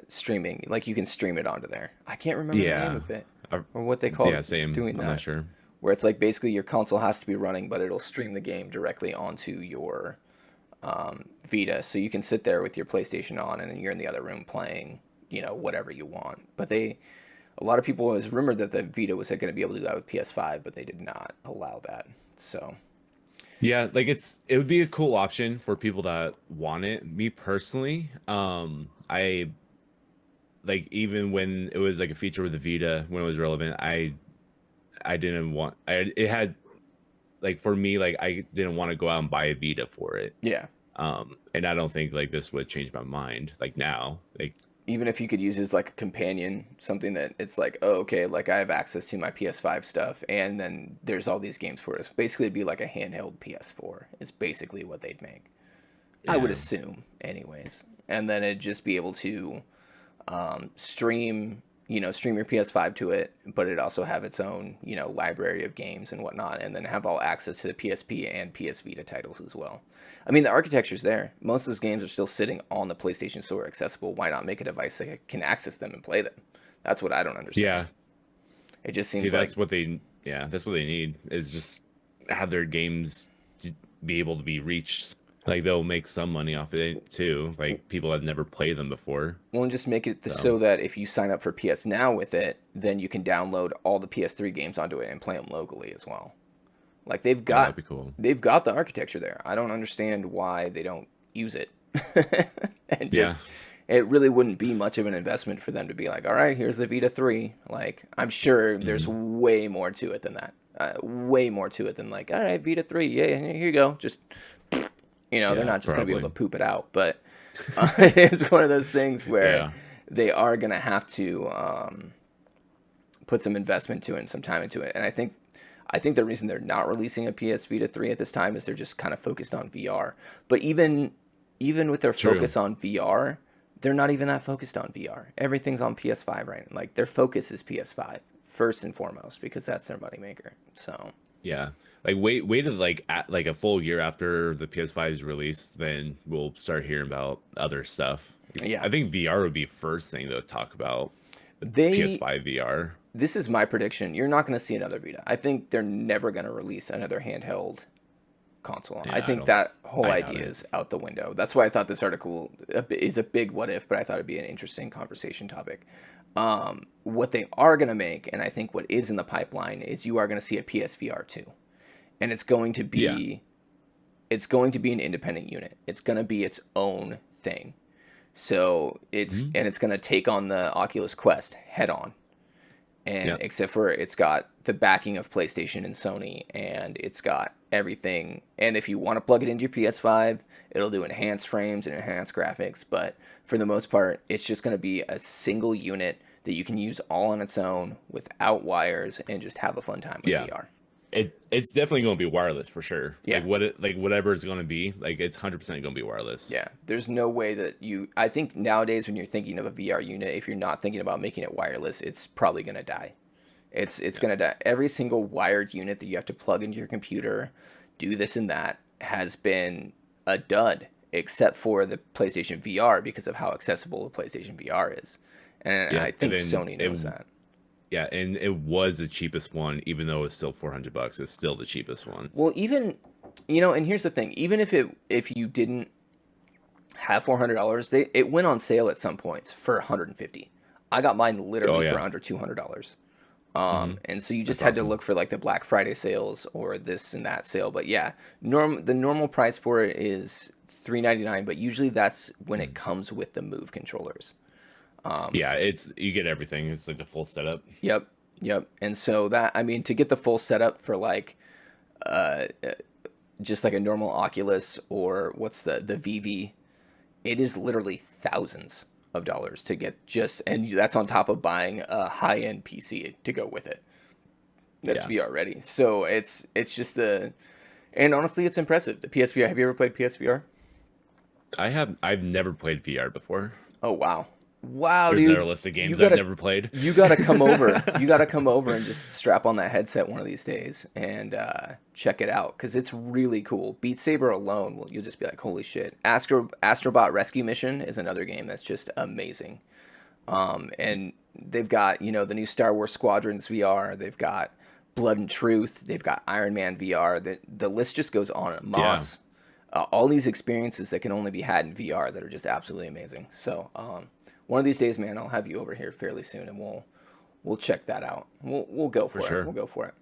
streaming. Like you can stream it onto there. I can't remember the name of it or what they call it. Same. Doing that. I'm not sure. Where it's like basically your console has to be running, but it'll stream the game directly onto your Vita, so you can sit there with your PlayStation on, and then you're in the other room playing, whatever you want. But a lot of people, it was rumored that the Vita was going to be able to do that with PS5, but they did not allow that. So yeah, like it would be a cool option for people that want it. Me personally, I like, even when it was like a feature with the Vita when it was relevant, I didn't want it had like, for me, like I didn't want to go out and buy a Vita for it. yeah. And I don't think like this would change my mind like now. Like Even if you could use it as like a companion, something that it's like, oh, okay, like I have access to my PS5 stuff, and then there's all these games for us. Basically, it'd be like a handheld PS4 is basically what they'd make. I would assume, anyways. And then it'd just be able to stream your PS5 to it, but it also have its own, library of games and whatnot, and then have all access to the PSP and PS Vita titles as well. I mean, the architecture's there. Most of those games are still sitting on the PlayStation Store accessible. Why not make a device that can access them and play them? That's what I don't understand. yeah, It just seems that's what they need, is just have their games be able to be reached. Like they'll make some money off of it too. Like people have never played them before. Well, and just make it so that if you sign up for PS Now with it, then you can download all the PS3 games onto it and play them locally as well. Like they've got, that'd be cool. They've got the architecture there. I don't understand why they don't use it. And just, it really wouldn't be much of an investment for them to be like, all right, here's the Vita 3. Like, I'm sure there's way more to it than that. Way more to it than like, all right, Vita 3, yeah, here you go. Just, they're not just going to be able to poop it out. But it's one of those things where they are going to have to put some investment to it and some time into it. And I think the reason they're not releasing a PS Vita 3 at this time is they're just kind of focused on VR. But even with their focus on VR, they're not even that focused on VR. Everything's on PS5 right now. Like their focus is PS5 first and foremost because that's their moneymaker. So yeah, like wait to like a full year after the PS5 is released, then we'll start hearing about other stuff. Yeah, I think VR would be first thing to talk about. PS5 VR. This is my prediction. You're not going to see another Vita. I think they're never going to release another handheld console. Yeah, I think that whole idea is out the window. That's why I thought this article is a big what if, but I thought it'd be an interesting conversation topic. What they are going to make, and I think what is in the pipeline, is you are going to see a PSVR 2. And it's going to be an independent unit. It's going to be its own thing. So it's going to take on the Oculus Quest head on. and Yeah. except for it's got the backing of PlayStation and Sony, and it's got everything. And if you want to plug it into your PS5, it'll do enhanced frames and enhanced graphics. But for the most part, it's just going to be a single unit that you can use all on its own without wires and just have a fun time with Yeah. VR. It's definitely going to be wireless for sure. Yeah. Like whatever it's going to be, like it's 100% going to be wireless. Yeah, there's no way that I think nowadays when you're thinking of a VR unit, if you're not thinking about making it wireless, it's probably going to die. It's going to die. Every single wired unit that you have to plug into your computer, do this and that, has been a dud, except for the PlayStation VR because of how accessible the PlayStation VR is. And Yeah, I think and then Sony knows that. Yeah, and it was the cheapest one, even though it's still $400. It's still the cheapest one. Well, even, and here's the thing, even if you didn't have $400, it went on sale at some points for $150. I got mine literally for under $200. And so you just had to look for like the Black Friday sales or this and that sale. But yeah, the normal price for it is $399, but usually that's when it comes with the Move controllers. Yeah, you get everything. It's like the full setup. Yep. And so to get the full setup for like just like a normal Oculus or what's the VV, it is literally thousands of dollars to get and that's on top of buying a high-end PC to go with it. That's VR ready. So it's just and honestly, it's impressive. The PSVR. Have you ever played PSVR? I've never played VR before. Oh wow. Wow, There's dude. another list of games I've never played. You gotta come over. You gotta come over and just strap on that headset one of these days and check it out because it's really cool. Beat Saber alone, you'll just be like, holy shit. Astrobot Rescue Mission is another game that's just amazing. And they've got the new Star Wars Squadrons VR. They've got Blood and Truth. They've got Iron Man VR. The list just goes on. Moss. Yeah. All these experiences that can only be had in VR that are just absolutely amazing. So. One of these days, man, I'll have you over here fairly soon, and we'll check that out. We'll go for it. Sure. We'll go for it.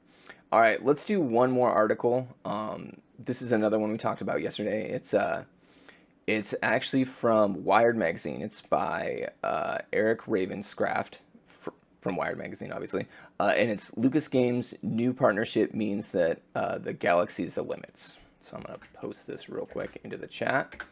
All right, let's do one more article. This is another one we talked about yesterday. It's actually from Wired Magazine. It's by Eric Ravenscraft from Wired Magazine, obviously, and it's Lucas Games' new partnership means that the galaxy's the limits. So I'm gonna post this real quick into the chat.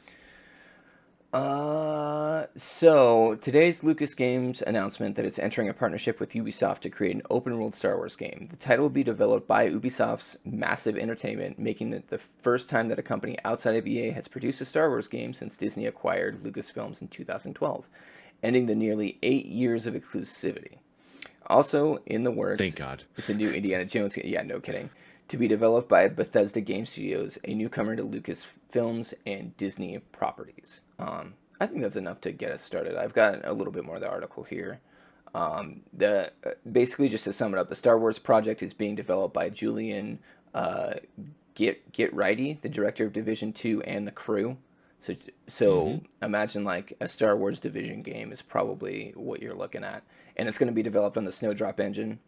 So today's Lucas Games announcement that it's entering a partnership with Ubisoft to create an open-world Star Wars game. The title will be developed by Ubisoft's Massive Entertainment, making it the first time that a company outside of EA has produced a Star Wars game since Disney acquired Lucasfilms in 2012, ending the nearly 8 years of exclusivity. Also in the works, thank God, it's a new Indiana Jones game. Yeah, no kidding. To be developed by Bethesda Game Studios, a newcomer to Lucasfilms and Disney properties. I think that's enough to get us started. I've got a little bit more of the article here. Basically, just to sum it up, the Star Wars project is being developed by Julian Get-Righty, the director of Division 2 and the crew. So imagine like a Star Wars Division game is probably what you're looking at. And it's going to be developed on the Snowdrop engine.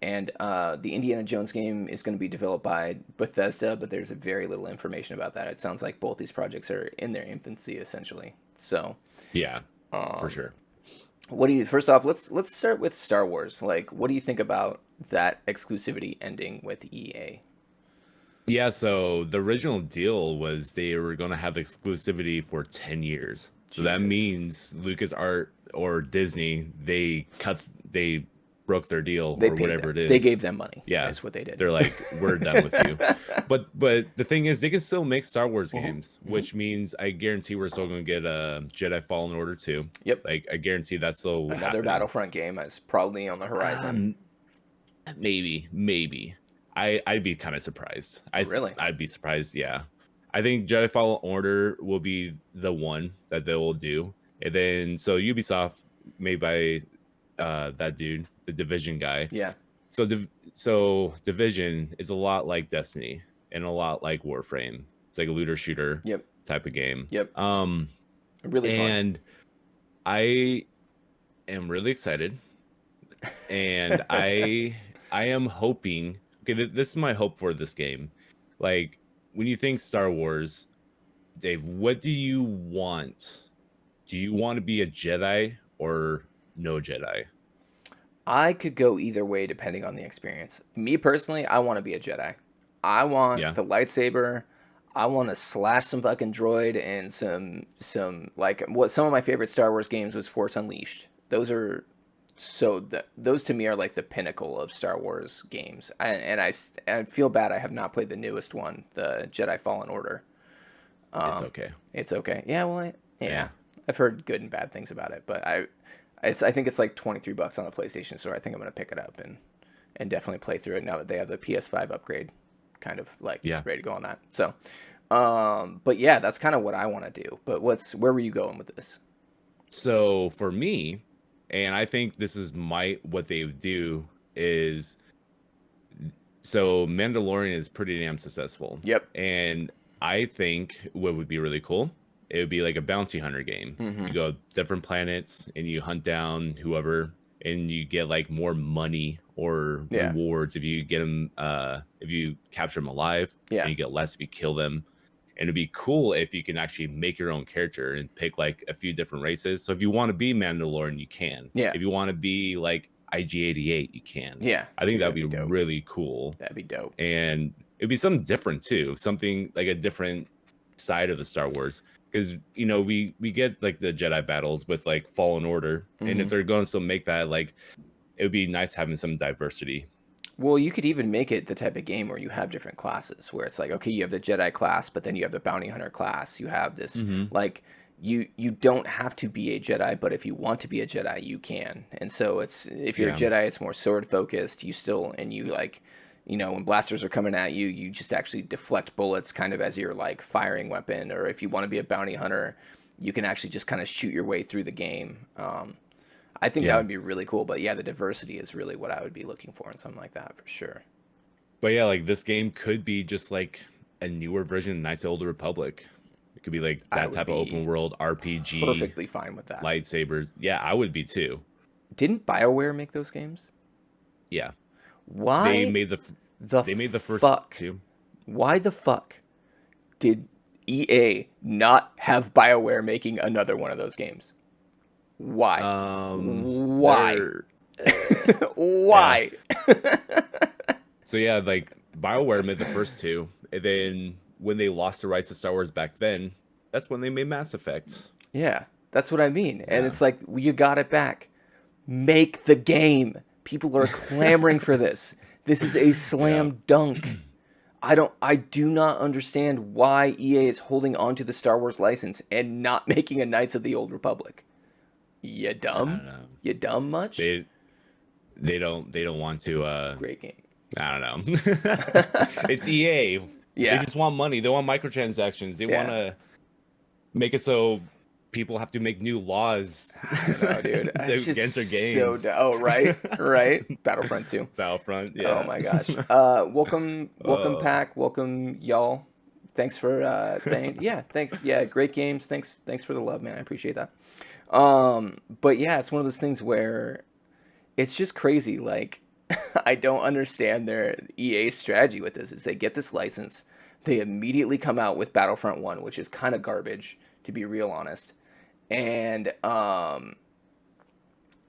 And the Indiana Jones game is going to be developed by Bethesda, but there's very little information about that. It sounds like both these projects are in their infancy, essentially. So yeah, for sure. First off, let's start with Star Wars. Like, what do you think about that exclusivity ending with EA? Yeah, so the original deal was they were going to have exclusivity for 10 years. So that means LucasArts or Disney, they broke their deal or whatever it is. They gave them money. Yeah, that's what they did. They're like, we're done with you. But the thing is, they can still make Star Wars games, which means I guarantee we're still going to get a Jedi Fallen Order 2. Yep. Like I guarantee that's still another happening. Battlefront game is probably on the horizon. Maybe. I'd be kind of surprised. Really? I'd be surprised. Yeah. I think Jedi Fallen Order will be the one that they will do, and then so Ubisoft made by that dude, the Division guy. Yeah. So Division is a lot like Destiny and a lot like Warframe. It's like a looter shooter type of game. Yep. Really fun. And I am really excited. And I am hoping, okay, this is my hope for this game. Like when you think Star Wars, Dave, what do you want? Do you want to be a Jedi or no Jedi? I could go either way depending on the experience. Me personally, I want to be a Jedi. I want Yeah. the lightsaber. I want to slash some fucking droid and some like what some of my favorite Star Wars games was Force Unleashed. Those are those to me are like the pinnacle of Star Wars games. I feel bad I have not played the newest one, the Jedi Fallen Order. It's okay. It's okay. Yeah, well, yeah. Yeah. I've heard good and bad things about it, but I think it's like $23 on the PlayStation Store. I think I'm gonna pick it up and definitely play through it now that they have the PS5 upgrade, kind of like Yeah. ready to go on that. So, but yeah, that's kind of what I want to do. But where were you going with this? So for me, and I think this is what they would do is, so Mandalorian is pretty damn successful. Yep. And I think what would be really cool, it would be like a bounty hunter game. Mm-hmm. You go different planets and you hunt down whoever, and you get like more money or Yeah. rewards if you get them, if you capture them alive. Yeah. And you get less if you kill them. And it'd be cool if you can actually make your own character and pick like a few different races. So if you want to be Mandalorian, you can. Yeah. If you want to be like IG-88, you can. Yeah. I think Dude, that'd be dope. really cool. That'd be dope. And it'd be something different too, something like a different side of the Star Wars. Because we get like the Jedi battles with like Fallen Order, and if they're going to still make that, like, it would be nice having some diversity. Well, you could even make it the type of game where you have different classes, where it's like, okay, you have the Jedi class, but then you have the bounty hunter class. You have this like you don't have to be a Jedi, but if you want to be a Jedi, you can. And so if you're a Jedi, it's more sword focused. You like, when blasters are coming at you, you just actually deflect bullets kind of as your like firing weapon. Or if you want to be a bounty hunter, you can actually just kind of shoot your way through the game. I think that would be really cool. But yeah, the diversity is really what I would be looking for in something like that for sure. But yeah, like this game could be just like a newer version of Knights of the Old Republic. It could be like that type of open world RPG. Perfectly fine with that. Lightsabers. Yeah, I would be too. Didn't BioWare make those games? Yeah. Why? They made the first two. Why the fuck did EA not have BioWare making another one of those games? Why? Why? Why? So yeah, like BioWare made the first two, and then when they lost the rights to Star Wars back then, that's when they made Mass Effect. Yeah, that's what I mean. And it's like, you got it back. Make the game. People are clamoring for this. This is a slam dunk. I do not understand why EA is holding on to the Star Wars license and not making a Knights of the Old Republic. You dumb? I don't know. You dumb much? They don't want to Great game. I don't know. It's EA. Yeah. They just want money. They want microtransactions. They want to make it so people have to make new laws No, dude. It's against their just games. Right. Battlefront 2. Battlefront. Yeah. Oh my gosh. Welcome pack. Welcome y'all. Thanks for thanks. Yeah, great games. Thanks for the love, man. I appreciate that. But yeah, it's one of those things where it's just crazy. Like, I don't understand their EA strategy with this. Is they get this license, they immediately come out with Battlefront 1, which is kind of garbage, to be real honest. And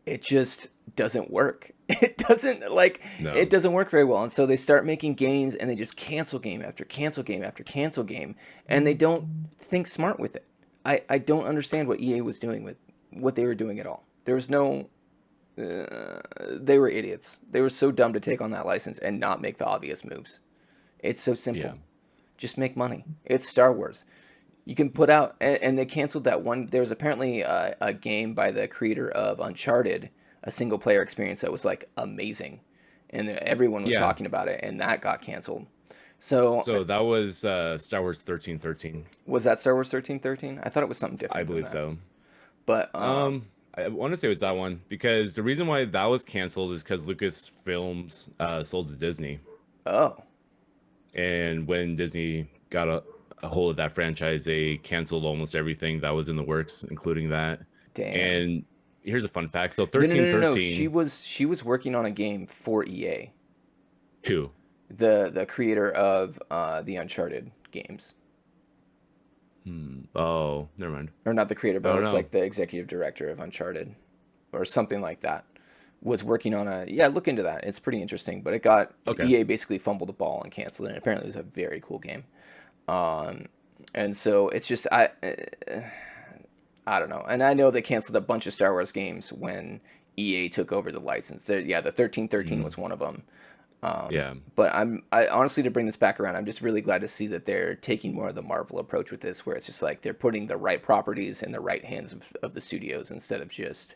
it just doesn't work. It doesn't work very well. And so they start making games and they just cancel game after cancel game after cancel game, and they don't think smart with it. I don't understand what EA was doing with what they were doing at all. There was no they were idiots. They were so dumb to take on that license and not make the obvious moves. It's so simple. Yeah. Just make money. It's Star Wars. You can put out, and they canceled that one. There was apparently a game by the creator of Uncharted, a single player experience that was like amazing, and everyone was talking about it, and that got canceled. So that was Star Wars 1313. Was that Star Wars 1313? I thought it was something different. I believe so. But I want to say it was that one because the reason why that was canceled is because Lucasfilms sold to Disney. Oh. And when Disney got a hold of that franchise, they canceled almost everything that was in the works, including that. Damn. And here's a fun fact. So 1313. No. She was working on a game for EA. Who? The creator of the Uncharted games. Oh, never mind. Or not the creator, but it's know. like the executive director of Uncharted, or something like that. was working on a look into that. It's pretty interesting, but it got Okay. EA basically fumbled the ball and canceled it. And apparently, it was a very cool game. And so it's just I don't know. And I know they canceled a bunch of Star Wars games when EA took over the license. The 1313 was one of them. Yeah. But I honestly, to bring this back around, I'm just really glad to see that they're taking more of the Marvel approach with this, where it's just like they're putting the right properties in the right hands of the studios instead of just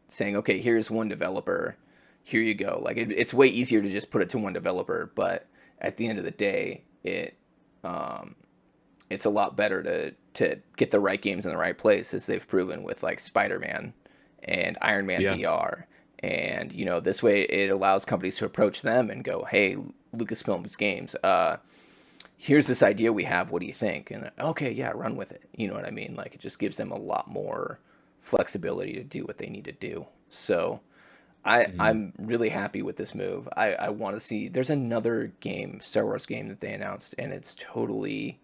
saying, okay, here's one developer, here you go. Like it's way easier to just put it to one developer, but at the end of the day, it's a lot better to get the right games in the right place, as they've proven with like Spider-Man and Iron Man VR. And, you know, this way it allows companies to approach them and go, hey, Lucasfilm's games, here's this idea we have. What do you think? And okay, yeah, run with it. You know what I mean? Like it just gives them a lot more flexibility to do what they need to do. So I'm really happy with this move. I want to see, there's another game, Star Wars game that they announced, and it's totally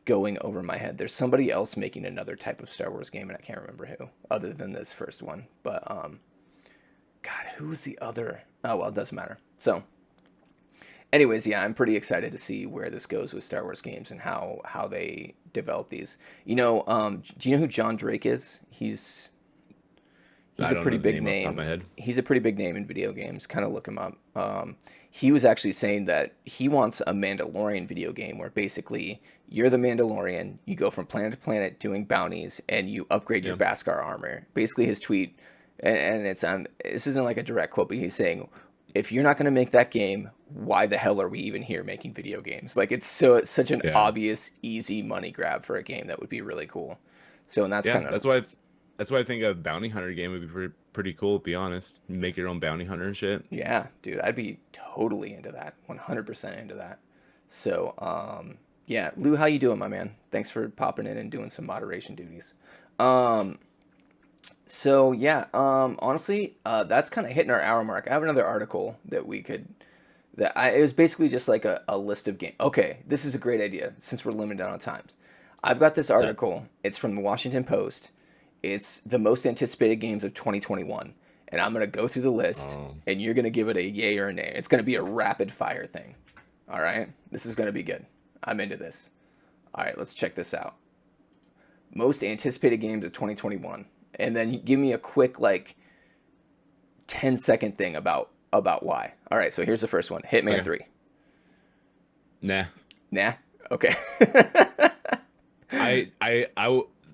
going over my head. There's somebody else making another type of Star Wars game, and I can't remember who, other than this first one. But God, who's the other? Oh well, it doesn't matter. So, anyways, yeah, I'm pretty excited to see where this goes with Star Wars games and how they develop these. You know, do you know who John Drake is? He's a pretty big name. He's a pretty big name in video games. Kind of look him up. He was actually saying that he wants a Mandalorian video game where basically you're the Mandalorian, you go from planet to planet doing bounties, and you upgrade your Beskar armor. Basically, his tweet, and it's this isn't like a direct quote, but he's saying, if you're not going to make that game, why the hell are we even here making video games? Like it's such an obvious, easy money grab for a game that would be really cool. So, and that's kind of that's why I think a bounty hunter game would be pretty cool, to be honest. Make your own bounty hunter and shit. Yeah, dude, I'd be totally into that. 100% into that. So, yeah, Lou, how you doing, my man? Thanks for popping in and doing some moderation duties. So yeah, honestly, that's kind of hitting our hour mark. I have another article that we could, it was basically just like a list of games. Okay, this is a great idea since we're limited on times. I've got this article. It's from the Washington Post. It's the most anticipated games of 2021. And I'm going to go through the list, and you're going to give it a yay or a nay. It's going to be a rapid fire thing. All right? This is going to be good. I'm into this. All right, let's check this out. Most anticipated games of 2021. And then give me a quick, like, 10-second thing about why. All right, so here's the first one. Hitman 3. Nah? Okay.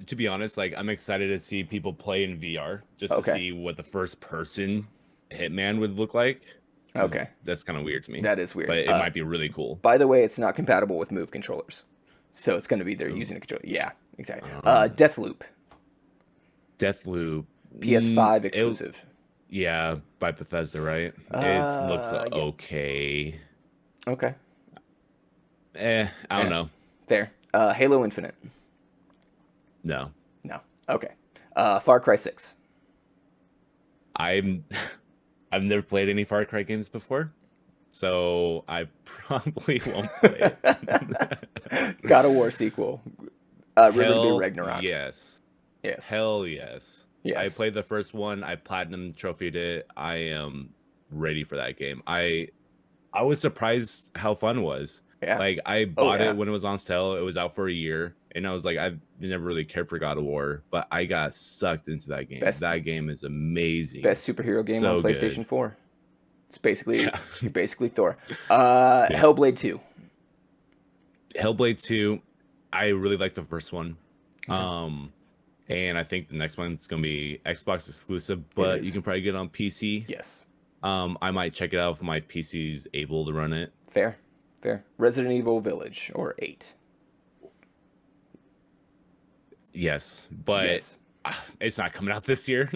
To be honest, like I'm excited to see people play in VR just to see what the first person Hitman would look like. Okay. That's kind of weird to me. That is weird. But it might be really cool. By the way, it's not compatible with Move controllers. So it's going to be they're using a controller. Yeah, exactly. Deathloop. PS5 exclusive. Yeah, by Bethesda, right? It looks okay. Okay. I don't know. Fair. Halo Infinite. No. Okay. Far Cry 6. I've never played any Far Cry games before, so I probably won't play it. God of War sequel. Rhythm Ragnarok. Yes. Yes. Hell yes. Yes. I played the first one. I platinum trophied it. I am ready for that game. I was surprised how fun it was. Yeah. Like I bought it when it was on sale. It was out for a year, and I was like, I've never really cared for God of War, but I got sucked into that game. That game is amazing. Best superhero game on PlayStation 4. It's basically you're basically Thor. Yeah. Hellblade 2. Hellblade 2. I really like the first one. Okay. And I think the next one's gonna be Xbox exclusive, but you can probably get it on PC. Yes. I might check it out if my PC's able to run it. Fair. Resident Evil Village or 8. Yes, but it's not coming out this year.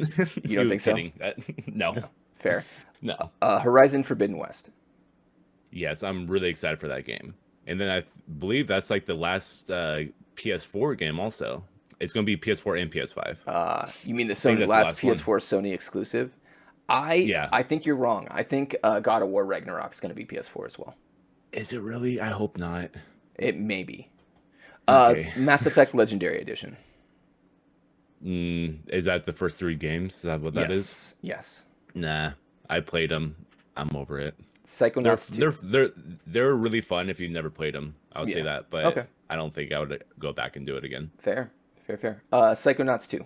You don't think so? No. Fair. No. Horizon Forbidden West. Yes, I'm really excited for that game. And then I believe that's like the last PS4 game also. It's going to be PS4 and PS5. You mean the Sony last PS4 Sony exclusive? I think you're wrong. I think God of War Ragnarok is going to be PS4 as well. Is it really? I hope not. It may be. Okay. Mass Effect Legendary Edition. Is that the first 3 games? Is that what that is? Yes. Nah, I played them. I'm over it. Psychonauts 2. They're really fun if you've never played them. I would say Yeah. that, but Okay. I don't think I would go back and do it again. Fair. Psychonauts 2.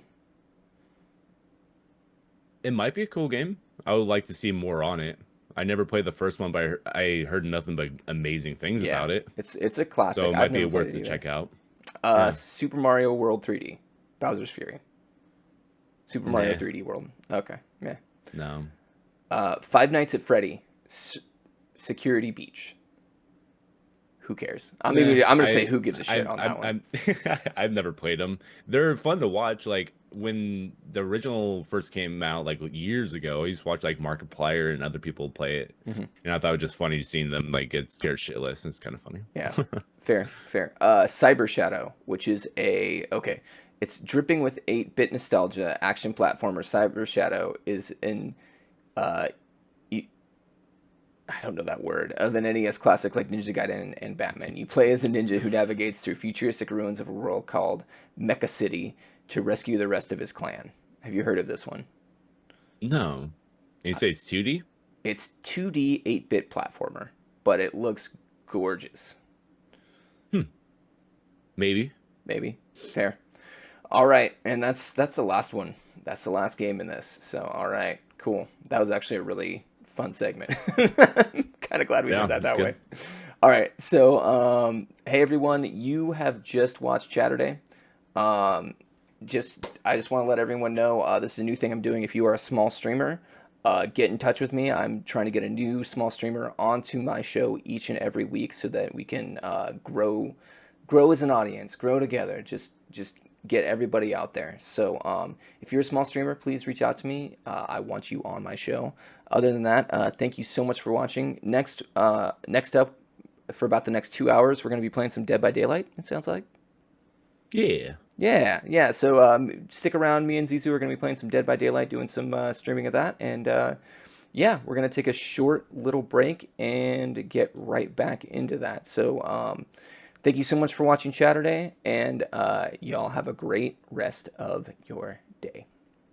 It might be a cool game. I would like to see more on it. I never played the first one, but I heard nothing but amazing things Yeah. about it. It's a classic. So it I've might be never played worth it to either. check out. Yeah. Super Mario World 3D. Bowser's Fury. Super Mario Nah. 3D World. Okay. Yeah. No. Five Nights at Freddy. Security Beach. Who cares? I'm gonna say who gives a shit on that one. I've never played them. They're fun to watch. Like when the original first came out, like years ago, I used to watch like Markiplier and other people play it, and I thought it was just funny seeing them like get scared shitless. It's kind of funny. Yeah, fair. Cyber Shadow, which is it's dripping with 8-bit nostalgia action platformer. Cyber Shadow is an I don't know that word, of an NES classic like Ninja Gaiden and Batman. You play as a ninja who navigates through futuristic ruins of a world called Mecha City to rescue the rest of his clan. Have you heard of this one? No. And you say it's 2D? It's 2D 8-bit platformer, but it looks gorgeous. Maybe. Fair. All right, and that's the last one. That's the last game in this. So, all right, cool. That was actually a really fun segment. Kind of glad we did that way. All right, so hey everyone, you have just watched Chatterday. I just want to let everyone know this is a new thing I'm doing. If you are a small streamer, get in touch with me. I'm trying to get a new small streamer onto my show each and every week so that we can grow as an audience, grow together. Just get everybody out there. So if you're a small streamer, please reach out to me. I want you on my show. Other than that, thank you so much for watching. Next up, for about the next 2 hours, we're going to be playing some Dead by Daylight, it sounds like. Yeah. So stick around. Me and XizzuGamin are going to be playing some Dead by Daylight, doing some streaming of that. And yeah, we're going to take a short little break and get right back into that. So thank you so much for watching Chatterday, and y'all have a great rest of your